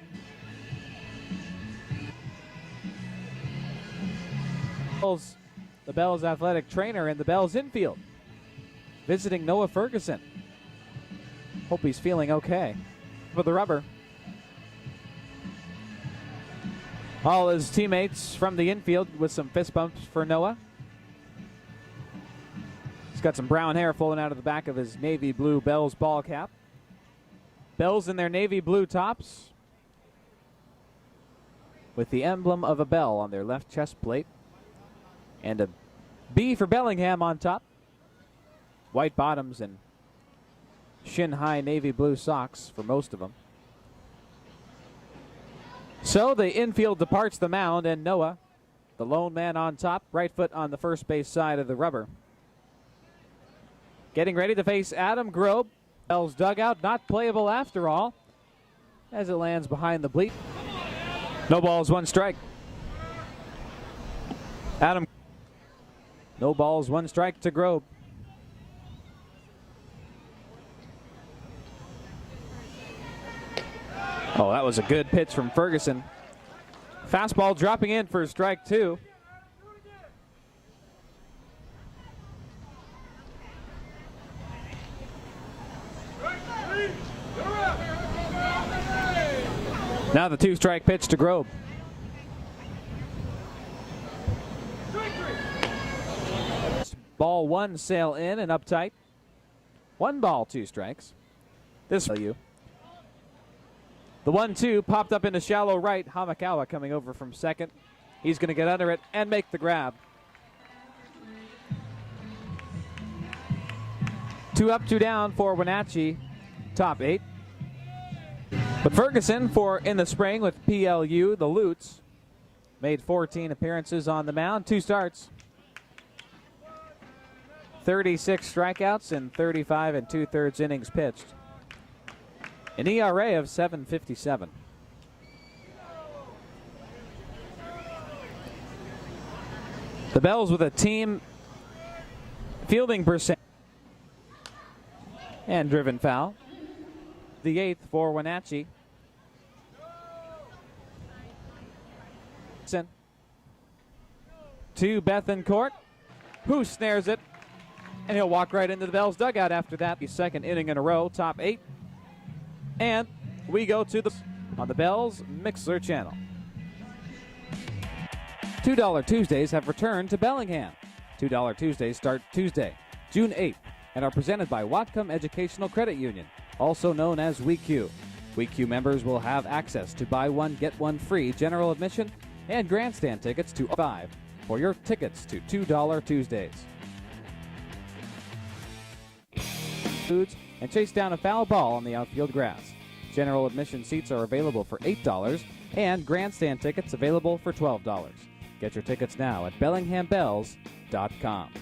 The Bells athletic trainer in the Bells infield. visiting Noah Ferguson. Hope he's feeling okay. For the rubber. All his teammates from the infield with some fist bumps for Noah. He's got some brown hair flowing out of the back of his navy blue Bells ball cap. Bells in their navy blue tops with the emblem of a bell on their left chest plate. And a B for Bellingham on top. White bottoms and shin-high navy blue socks for most of them. So the infield departs the mound, and Noah, the lone man on top, right foot on the first base side of the rubber. Getting ready to face Adam Grobe. Bell's dugout, not playable after all, as it lands behind the bleep. No balls, one strike. Adam. No balls, one strike to Grobe. Oh, that was a good pitch from Ferguson. Fastball dropping in for strike two. Now the two-strike pitch to Grobe. Ball one, sail in and up tight. 1 ball, 2 strikes. This value. The 1-2 popped up into shallow right. Hamakawa coming over from second. He's going to get under it and make the grab. 2 up, 2 down for Wenatchee, top 8. But Ferguson for in the spring with PLU, the Lutes, made 14 appearances on the mound, 2 starts. 36 strikeouts in 35 2/3 innings pitched. An ERA of 7.57. The Bells with a team fielding percent. And driven foul. The 8th for Wenatchee. To Bethencourt, who snares it. And he'll walk right into the Bells dugout after that. The second inning in a row, top 8. And we go to the on the Bells Mixler channel. $2 Tuesdays have returned to Bellingham. $2 Tuesdays start Tuesday, June 8th, and are presented by Whatcom Educational Credit Union, also known as WeQ. WeQ members will have access to buy one, get one free general admission and grandstand tickets to 5 for your tickets to $2 Tuesdays. Foods and chase down a foul ball on the outfield grass. General admission seats are available for $8 and grandstand tickets available for $12. Get your tickets now at bellinghambells.com.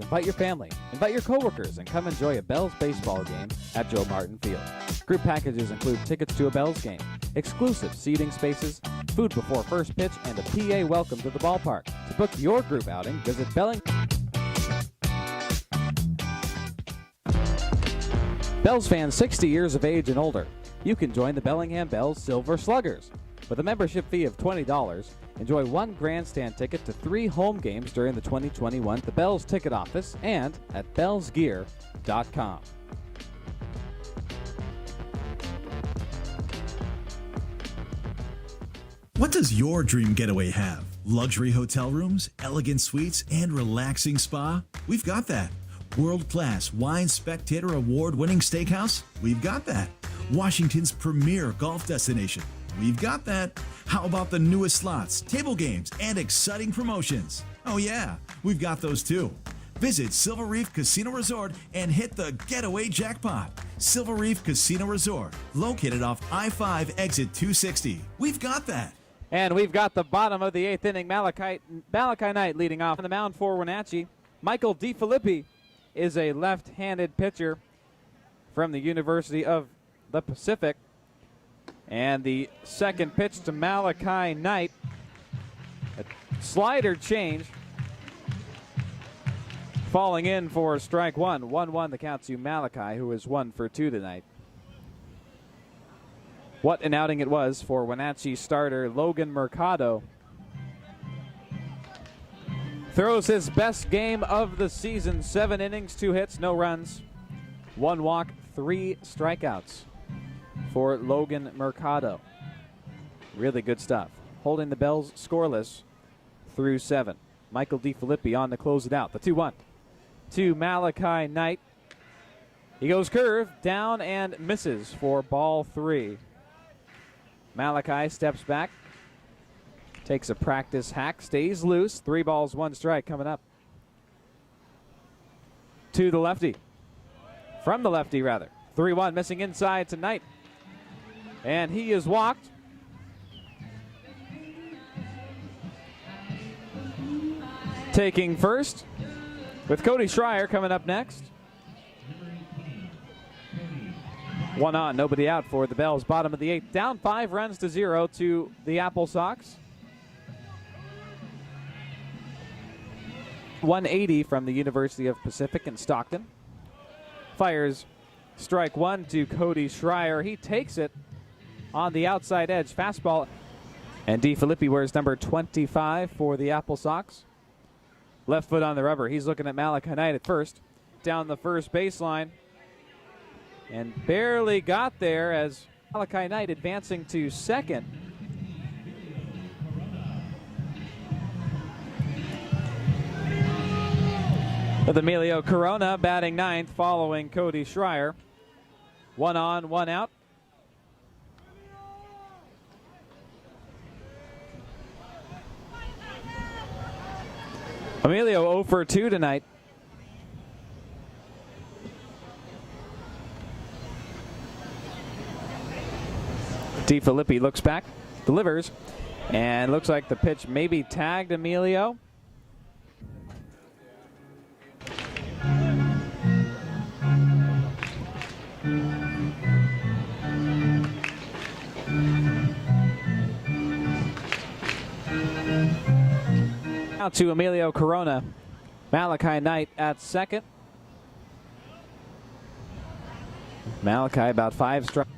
Invite your family, invite your coworkers, and come enjoy a Bells baseball game at Joe Martin Field. Group packages include tickets to a Bells game, exclusive seating spaces, food before first pitch, and a PA welcome to the ballpark. To book your group outing, visit Bells fans 60 years of age and older, you can join the Bellingham Bells Silver Sluggers. With a membership fee of $20, enjoy 1 grandstand ticket to 3 home games during the 2021 the Bells ticket office and at bellsgear.com. What does your dream getaway have? Luxury hotel rooms, elegant suites, and relaxing spa? We've got that. World-class wine spectator award-winning steakhouse? We've got that. Washington's premier golf destination? We've got that. How about the newest slots, table games, and exciting promotions? Oh yeah, we've got those too. Visit Silver Reef Casino Resort and hit the getaway jackpot. Silver Reef Casino Resort, located off I-5 exit 260. We've got that. And we've got the bottom of the 8th inning. Malachi Knight leading off on the mound for Wenatchee. Michael DiFilippi is a left-handed pitcher from the University of the Pacific. And the second pitch to Malachi Knight. A slider change. Falling in for strike one. 1-1 the count to Malachi, who is 1 for 2 tonight. What an outing it was for Wenatchee starter Logan Mercado. throws his best game of the season. 7 innings, 2 hits, no runs, 1 walk, 3 strikeouts for Logan Mercado. Really good stuff. Holding the Bells scoreless through 7. Michael DiFilippi on to close it out. The 2-1 to Malachi Knight. He goes curve, down and misses for ball 3. Malachi steps back, takes a practice hack, stays loose. 3 balls, 1 strike coming up. To the lefty. From the lefty, rather. 3-1, missing inside to Knight. And he is walked. Taking first with Cody Schreier coming up next. 1 on, nobody out for the Bells. Bottom of the 8th, down 5 runs to 0 to the Apple Sox. 180 from the University of Pacific in Stockton. Fires strike 1 to Cody Schreier. He takes it on the outside edge. Fastball. And DiFilippi wears number 25 for the Apple Sox. Left foot on the rubber. He's looking at Malachi Knight at first. Down the first baseline. And barely got there as Malachi Knight advancing to second. With Emilio Corona batting 9th following Cody Schreier. 1 on, 1 out. Emilio 0 for 2 tonight. DiFilippi looks back, delivers, and looks like the pitch maybe tagged Emilio. Now to Emilio Corona. Malachi Knight at second. Malachi about 5 strikes.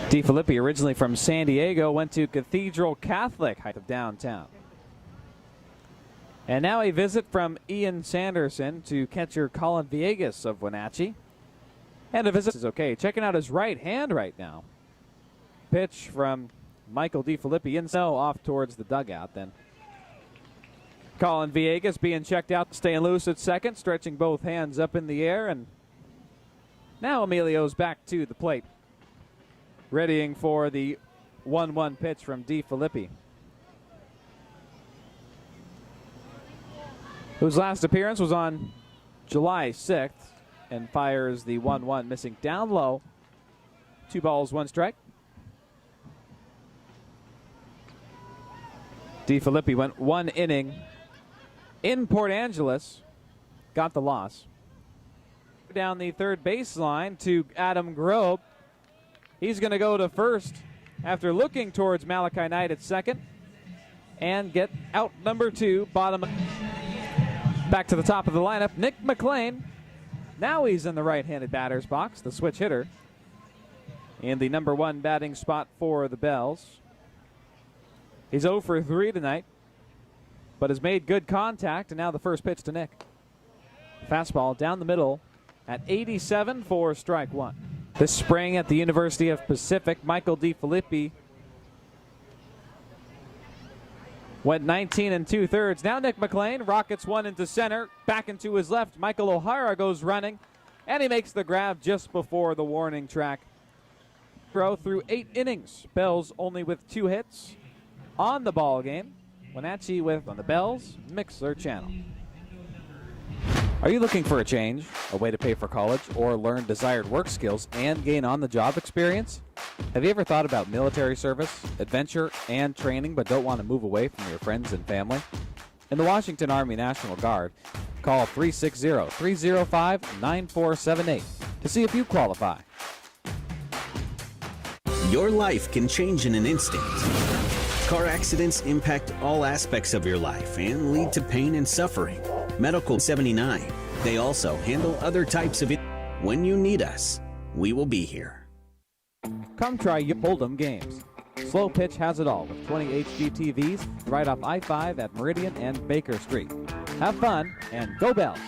DiFilippi, originally from San Diego, went to Cathedral Catholic of downtown. And now a visit from Ian Sanderson to catcher Colin Villegas of Wenatchee. And a visit is okay. Checking out his right hand right now. Pitch from Michael DiFilippi in snow off towards the dugout. Then Colin Villegas being checked out, staying loose at second, stretching both hands up in the air. And now Emilio's back to the plate, readying for the 1-1 pitch from DiFilippi, whose last appearance was on July 6th, and fires the 1-1, missing down low. 2 balls, 1 strike. DiFilippi went 1 inning in Port Angeles, got the loss. Down the third baseline to Adam Grobe. He's going to go to first after looking towards Malachi Knight at second and get out number 2, bottom. Back to the top of the lineup, Nick McLean. Now he's in the right-handed batter's box, the switch hitter, in the number 1 batting spot for the Bells. He's 0 for 3 tonight, but has made good contact, and now the first pitch to Nick. Fastball down the middle at 87 for strike 1. This spring at the University of Pacific, Michael DiFilippi went 19 2/3. Now Nick McLean rockets 1 into center, back into his left. Michael O'Hara goes running, and he makes the grab just before the warning track. Throw through 8 innings. Bells only with 2 hits on the ball game. Wenatchee with on the Bells Mixler channel. Are you looking for a change, a way to pay for college, or learn desired work skills and gain on-the-job experience? Have you ever thought about military service, adventure, and training but don't want to move away from your friends and family? In the Washington Army National Guard, call 360-305-9478 to see if you qualify. Your life can change in an instant. Car accidents impact all aspects of your life and lead to pain and suffering. Medical 79. They also handle other types of. When you need us, we will be here. Come try your Hold'em games. Slow Pitch has it all with 20 HD TVs right off I-5 at Meridian and Baker Street. Have fun and go Bells!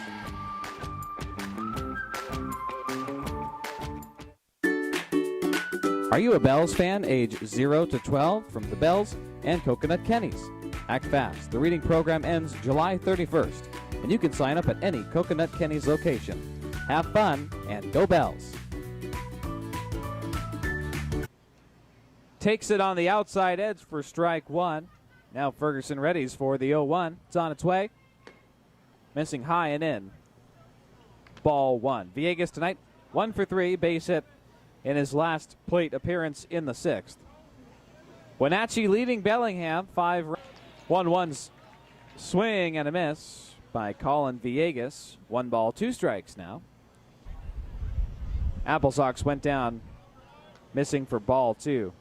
Are you a Bells fan age 0 to 12 from the Bells and Coconut Kenny's? Act fast. The reading program ends July 31st, and you can sign up at any Coconut Kenny's location. Have fun and go Bells! Takes it on the outside edge for strike one. Now Ferguson readies for the 0-1. It's on its way. Missing high and in. Ball one. Villegas tonight 1 for 3, base hit in his last plate appearance in the 6th. Wenatchee leading Bellingham 5 1-1's swing and a miss by Colin Villegas. 1 ball, 2 strikes now. Apple Sox went down missing for ball 2.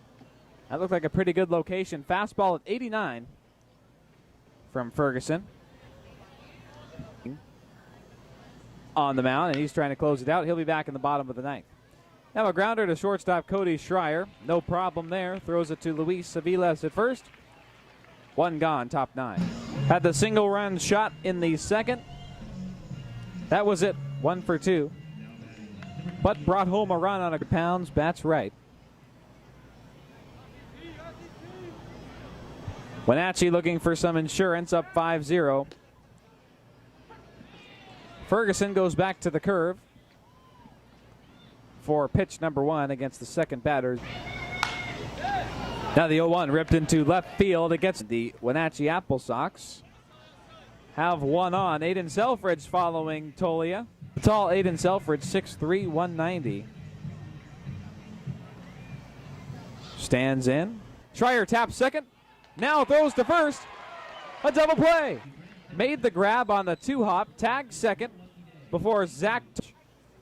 That looked like a pretty good location. Fastball at 89 from Ferguson. On the mound, and he's trying to close it out. He'll be back in the bottom of the 9th. Now a grounder to shortstop Cody Schreier. No problem there. Throws it to Luis Aviles at first. 1 gone, top 9. Had the single run shot in the 2nd. That was it. 1 for 2. But brought home a run on a pounds. Bats right. Wenatchee looking for some insurance, up 5-0. Ferguson goes back to the curve for pitch number 1 against the second batter. Now the 0-1 ripped into left field. It gets the Wenatchee Apple Sox. Have one on. Aiden Selfridge following Tolia. The tall Aiden Selfridge, 6'3", 190. Stands in. Schreier taps second. Now throws to first. A double play. Made the grab on the 2-hop. Tagged second before Zach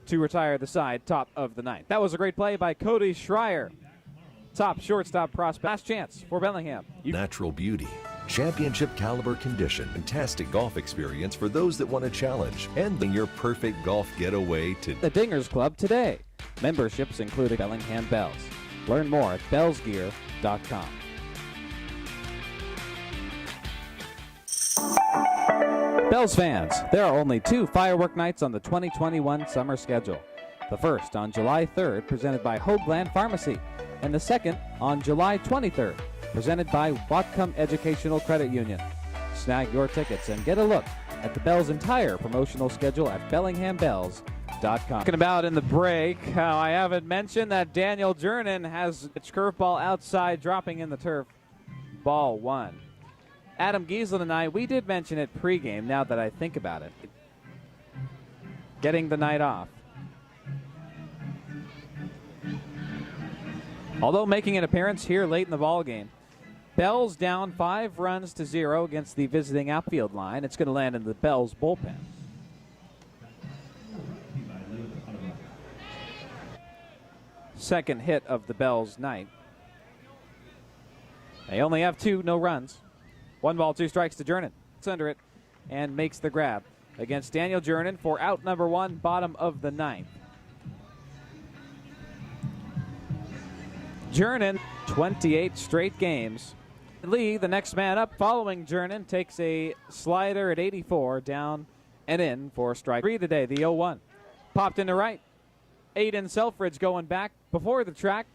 to retire the side, top of the 9th. That was a great play by Cody Schreier. Top shortstop prospect. Last chance for Bellingham. Natural beauty, championship caliber condition, fantastic golf experience for those that want a challenge, and your perfect golf getaway to the Dingers Club today. Memberships including Bellingham Bells. Learn more at bellsgear.com. Bells fans, there are only 2 firework nights on the 2021 summer schedule. The first on July 3rd, presented by Hoagland Pharmacy, and the second on July 23rd, presented by Whatcom Educational Credit Union. Snag your tickets and get a look at the Bells' entire promotional schedule at bellinghambells.com. Talking about in the break how I haven't mentioned that Daniel Jernan has its curveball outside dropping in the turf. Ball 1. Adam Giesland and I, we did mention it pregame, now that I think about it. Getting the night off. Although making an appearance here late in the ballgame. Bells down 5-0 against the visiting outfield line. It's going to land in the Bells bullpen. Second hit of the Bells night. They only have 2, no runs. 1 ball, 2 strikes to Jernan. It's under it and makes the grab against Daniel Jernan for out number 1, bottom of the 9th. Jernan, 28 straight games. Lee, the next man up following Jernan, takes a slider at 84 down and in for strike 3 today. The 0-1 popped into right. Aiden Selfridge going back before the track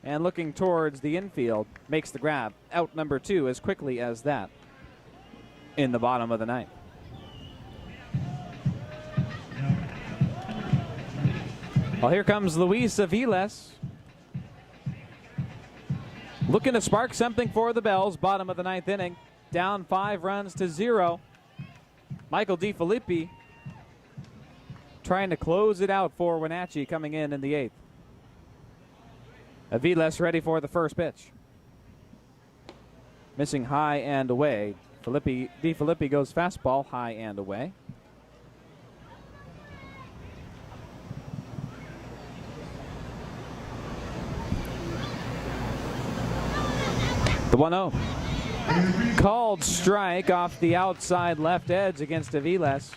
and looking towards the infield, makes the grab. Out number 2 as quickly as that in the bottom of the 9th. Well, here comes Luis Aviles. Looking to spark something for the Bells. Bottom of the 9th inning. Down 5-0. Michael DiFilippi trying to close it out for Wenatchee coming in the 8th. Aviles ready for the first pitch. Missing high and away. DiFilippi goes fastball high and away. The 1-0. Called strike off the outside left edge against Aviles,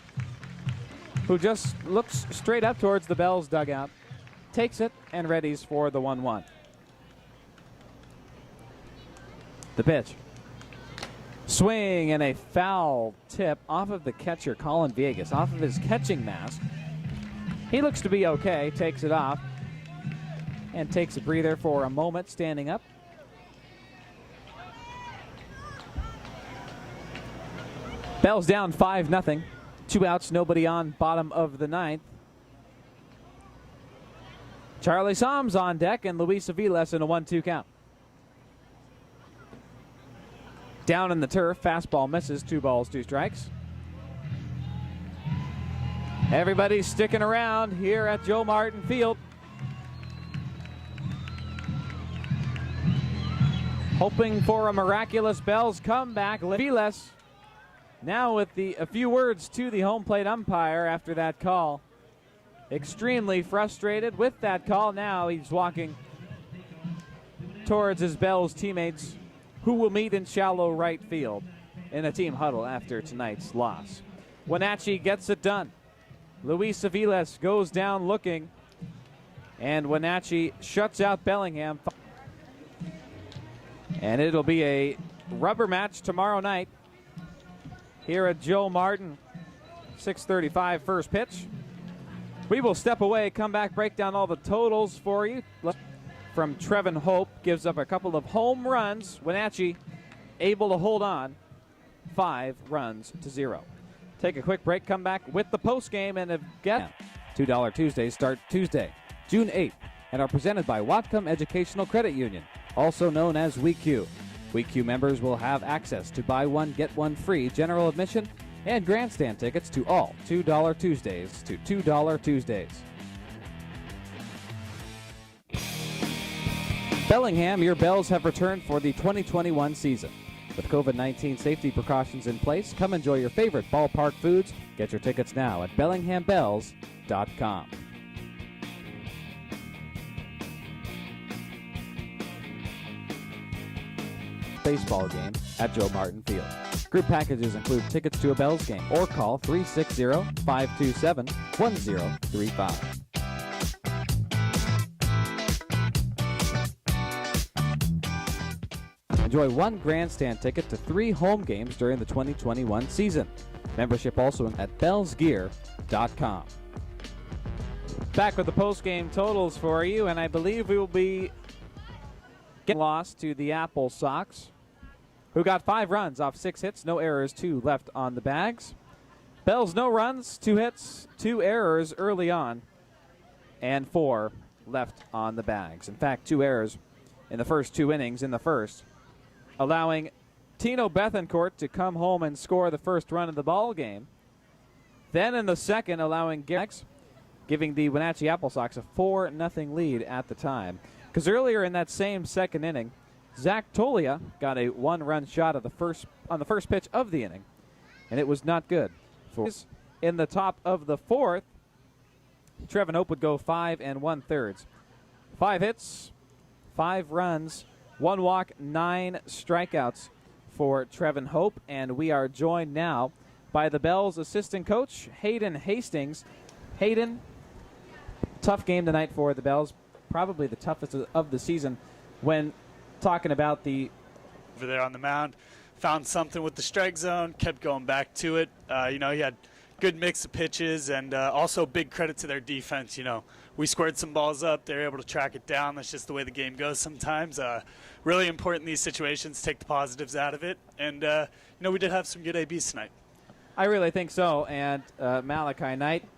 who just looks straight up towards the Bells dugout. takes it and readies for the 1-1. The pitch. Swing and a foul tip off of the catcher, Colin Viegas, off of his catching mask. He looks to be okay, takes it off, and takes a breather for a moment standing up. Bell's down 5-0. 2 outs, nobody on, bottom of the 9th. Charlie Soms on deck and Luis Aviles in a 1-2 count. Down in the turf, fastball misses, 2 balls, 2 strikes. Everybody's sticking around here at Joe Martin Field, hoping for a miraculous Bells comeback. Aviles now with a few words to the home plate umpire after that call. Extremely frustrated with that call. Now he's walking towards his Bells teammates, who will meet in shallow right field in a team huddle after tonight's loss. Wenatchee gets it done. Luis Aviles goes down looking, and Wenatchee shuts out Bellingham. And it'll be a rubber match tomorrow night here at Joe Martin. 6:35 first pitch. We will step away, come back, break down all the totals for you. From Trevin Hope, gives up a couple of home runs. Wenatchee able to hold on 5-0. Take a quick break, come back with the post game, and again, $2 Tuesdays start Tuesday, June 8th, and are presented by Whatcom Educational Credit Union, also known as WeQ. WeQ members will have access to buy one, get one free general admission and grandstand tickets to all $2 Tuesdays to $2 Tuesdays. Bellingham, your Bells have returned for the 2021 season. With COVID-19 safety precautions in place, come enjoy your favorite ballpark foods. Get your tickets now at BellinghamBells.com. Baseball game at Joe Martin Field. Group packages include tickets to a Bells game or call 360-527-1035. Enjoy one grandstand ticket to 3 home games during the 2021 season. Membership also at bellsgear.com. Back with the post-game totals for you, and I believe we will be getting lost to the Apple Sox, who got 5 runs off 6 hits, no errors, 2 left on the bags. Bells, no runs, 2 hits, 2 errors early on, and 4 left on the bags. In fact, 2 errors in the first 2 innings in the first, allowing Tino Bethencourt to come home and score the first run of the ball game. Then in the second, allowing Garrix, giving the Wenatchee Apple Sox a 4-0 lead at the time. Because earlier in that same second inning, Zach Tolia got a 1-run shot on the first pitch of the inning, and it was not good. In the top of the fourth, Trevin Hope would go 5 1/3. 5 hits, 5 runs, 1 walk, 9 strikeouts for Trevin Hope, and we are joined now by the Bells assistant coach, Hayden Hastings. Hayden, tough game tonight for the Bells, probably the toughest of the season. When talking about the over there on the mound, found something with the strike zone, kept going back to it. He had good mix of pitches, and also big credit to their defense. We squared some balls up. They were able to track it down. That's just the way the game goes sometimes. Really important in these situations, take the positives out of it. And, we did have some good ABs tonight. I really think so. And Malachi Knight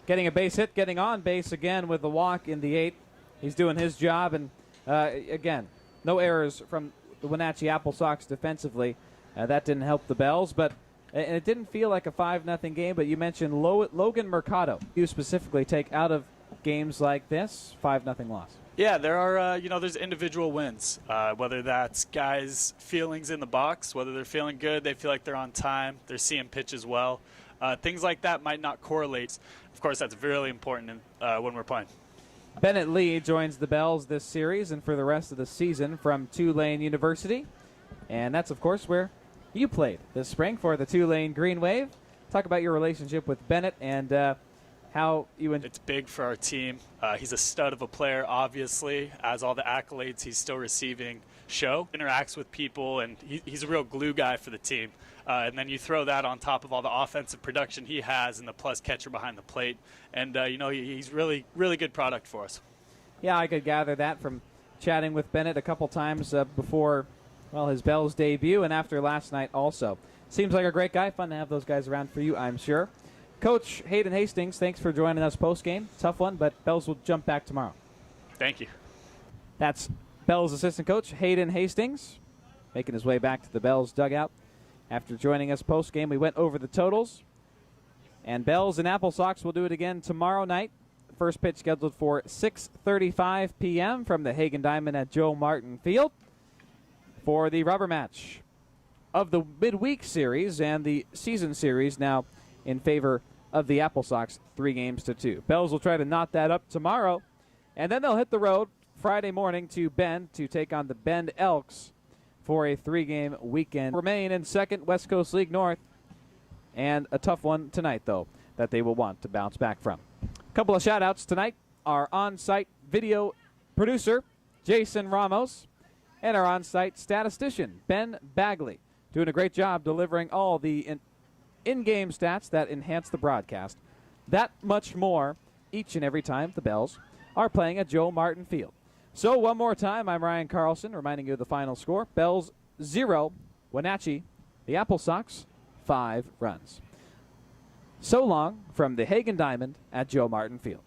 getting a base hit, getting on base again with the walk in the 8th. He's doing his job. And, again, no errors from the Wenatchee Apple Sox defensively. That didn't help the Bells. But and it didn't feel like a 5-0 game. But you mentioned Logan Mercado. You specifically take out of games like this, 5-0 loss. Yeah, there are, there's individual wins, whether that's guys' feelings in the box, whether they're feeling good, they feel like they're on time, they're seeing pitches well. Things like that might not correlate. Of course, that's really important when we're playing. Bennett Lee joins the Bells this series and for the rest of the season from Tulane University. And that's, of course, where you played this spring for the Tulane Green Wave. Talk about your relationship with Bennett and how you It's big for our team. He's a stud of a player, obviously, as all the accolades he's still receiving show. Interacts with people, and he's a real glue guy for the team. And then you throw that on top of all the offensive production he has and the plus catcher behind the plate. And, he's really, really good product for us. Yeah, I could gather that from chatting with Bennett a couple times before, his Bells debut and after last night also. Seems like a great guy. Fun to have those guys around for you, I'm sure. Coach Hayden Hastings, thanks for joining us post-game. Tough one, but Bells will jump back tomorrow. Thank you. That's Bells assistant coach Hayden Hastings making his way back to the Bells dugout. After joining us post-game, we went over the totals. And Bells and Apple Sox will do it again tomorrow night. First pitch scheduled for 6:35 p.m. from the Hagen Diamond at Joe Martin Field for the rubber match of the midweek series and the season series now in favor of the Apple Sox, 3-2. Bells will try to knot that up tomorrow, and then they'll hit the road Friday morning to Bend to take on the Bend Elks for a 3-game weekend. Remain in second, West Coast League North, and a tough one tonight, though, that they will want to bounce back from. A couple of shout-outs tonight. Our on-site video producer, Jason Ramos, and our on-site statistician, Ben Bagley, doing a great job delivering all the in-game stats that enhance the broadcast. That much more each and every time the Bells are playing at Joe Martin Field. So one more time, I'm Ryan Carlson reminding you of the final score. Bells 0, Wenatchee, the Apple Sox 5 runs. So long from the Hagen Diamond at Joe Martin Field.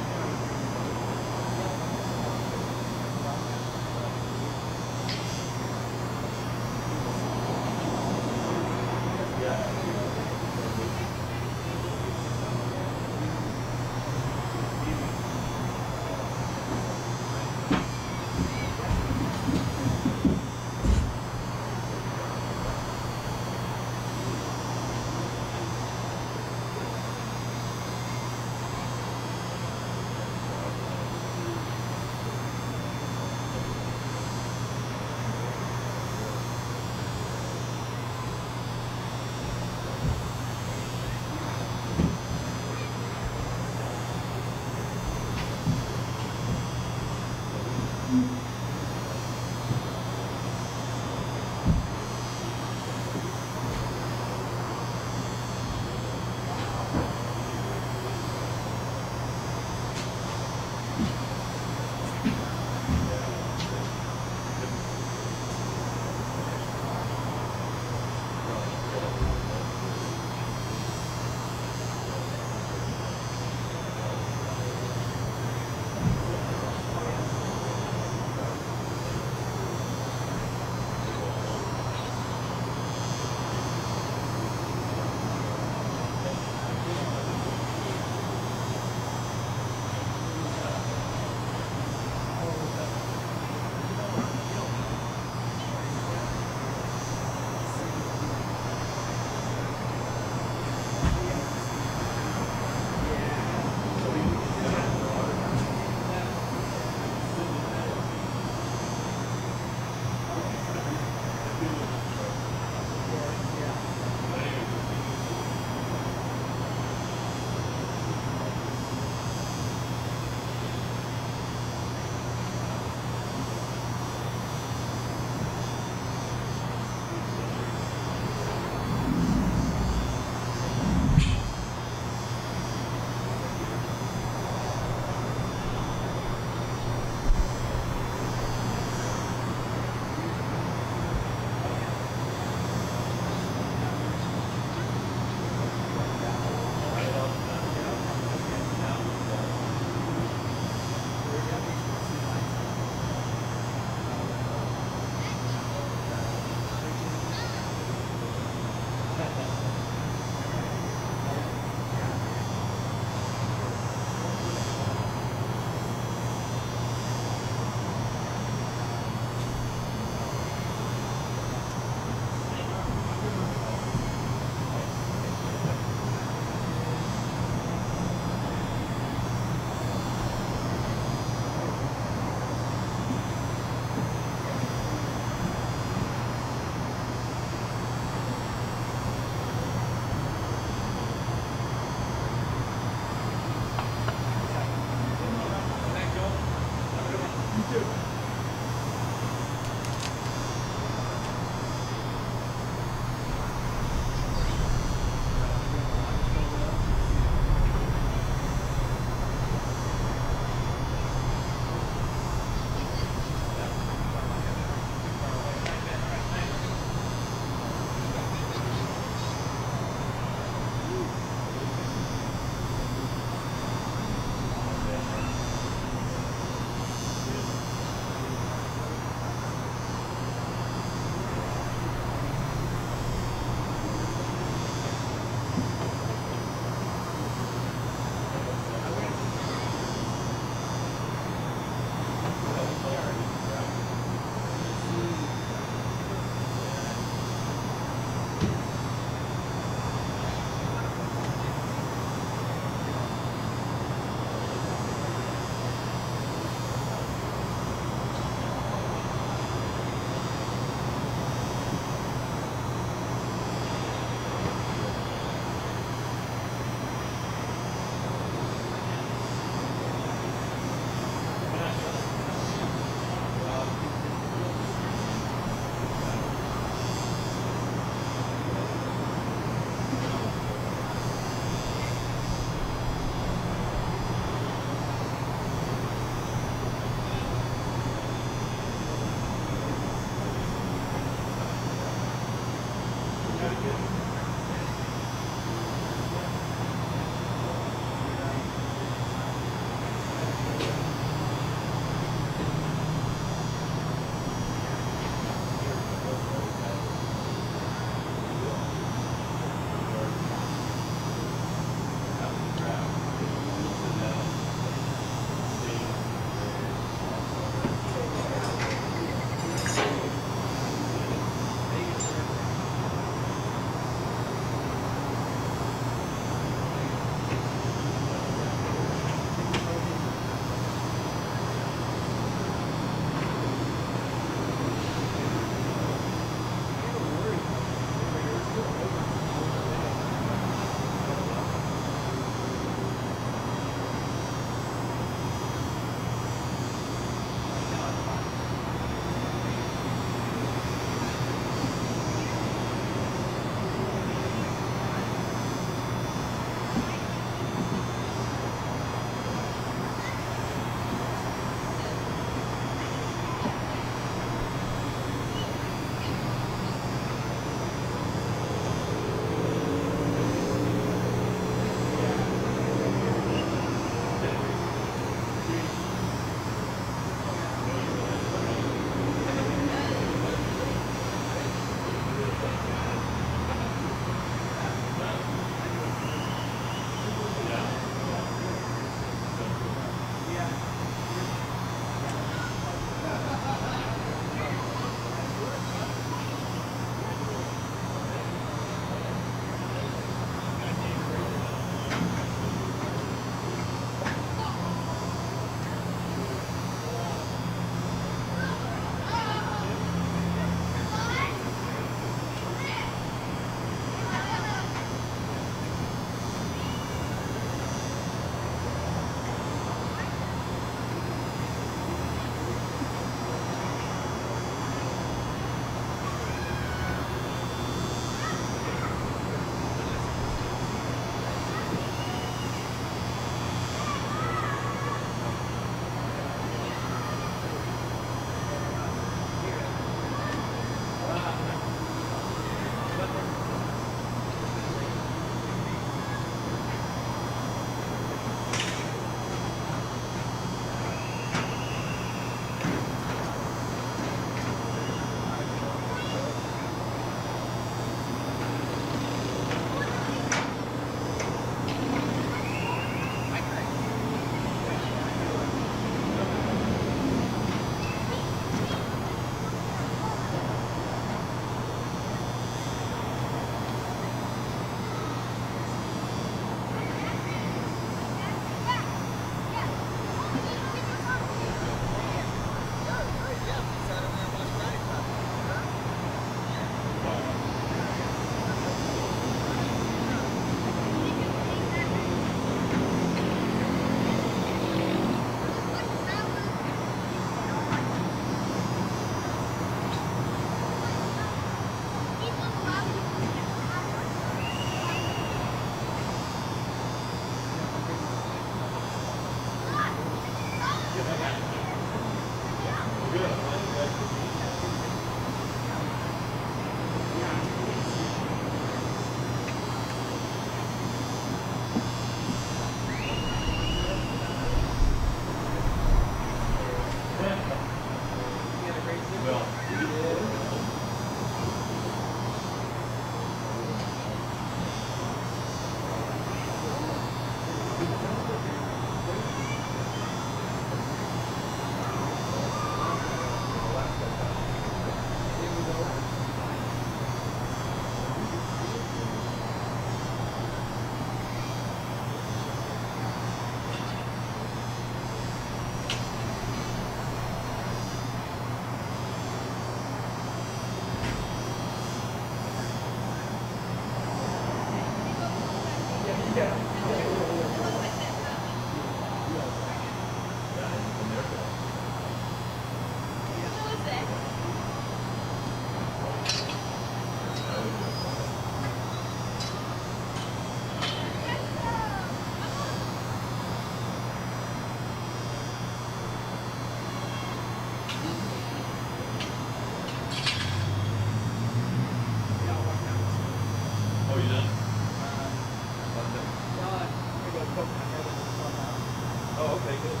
Very good.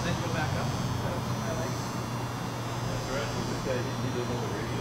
Then go back up. That's right. This guy, he doesn't know the radio.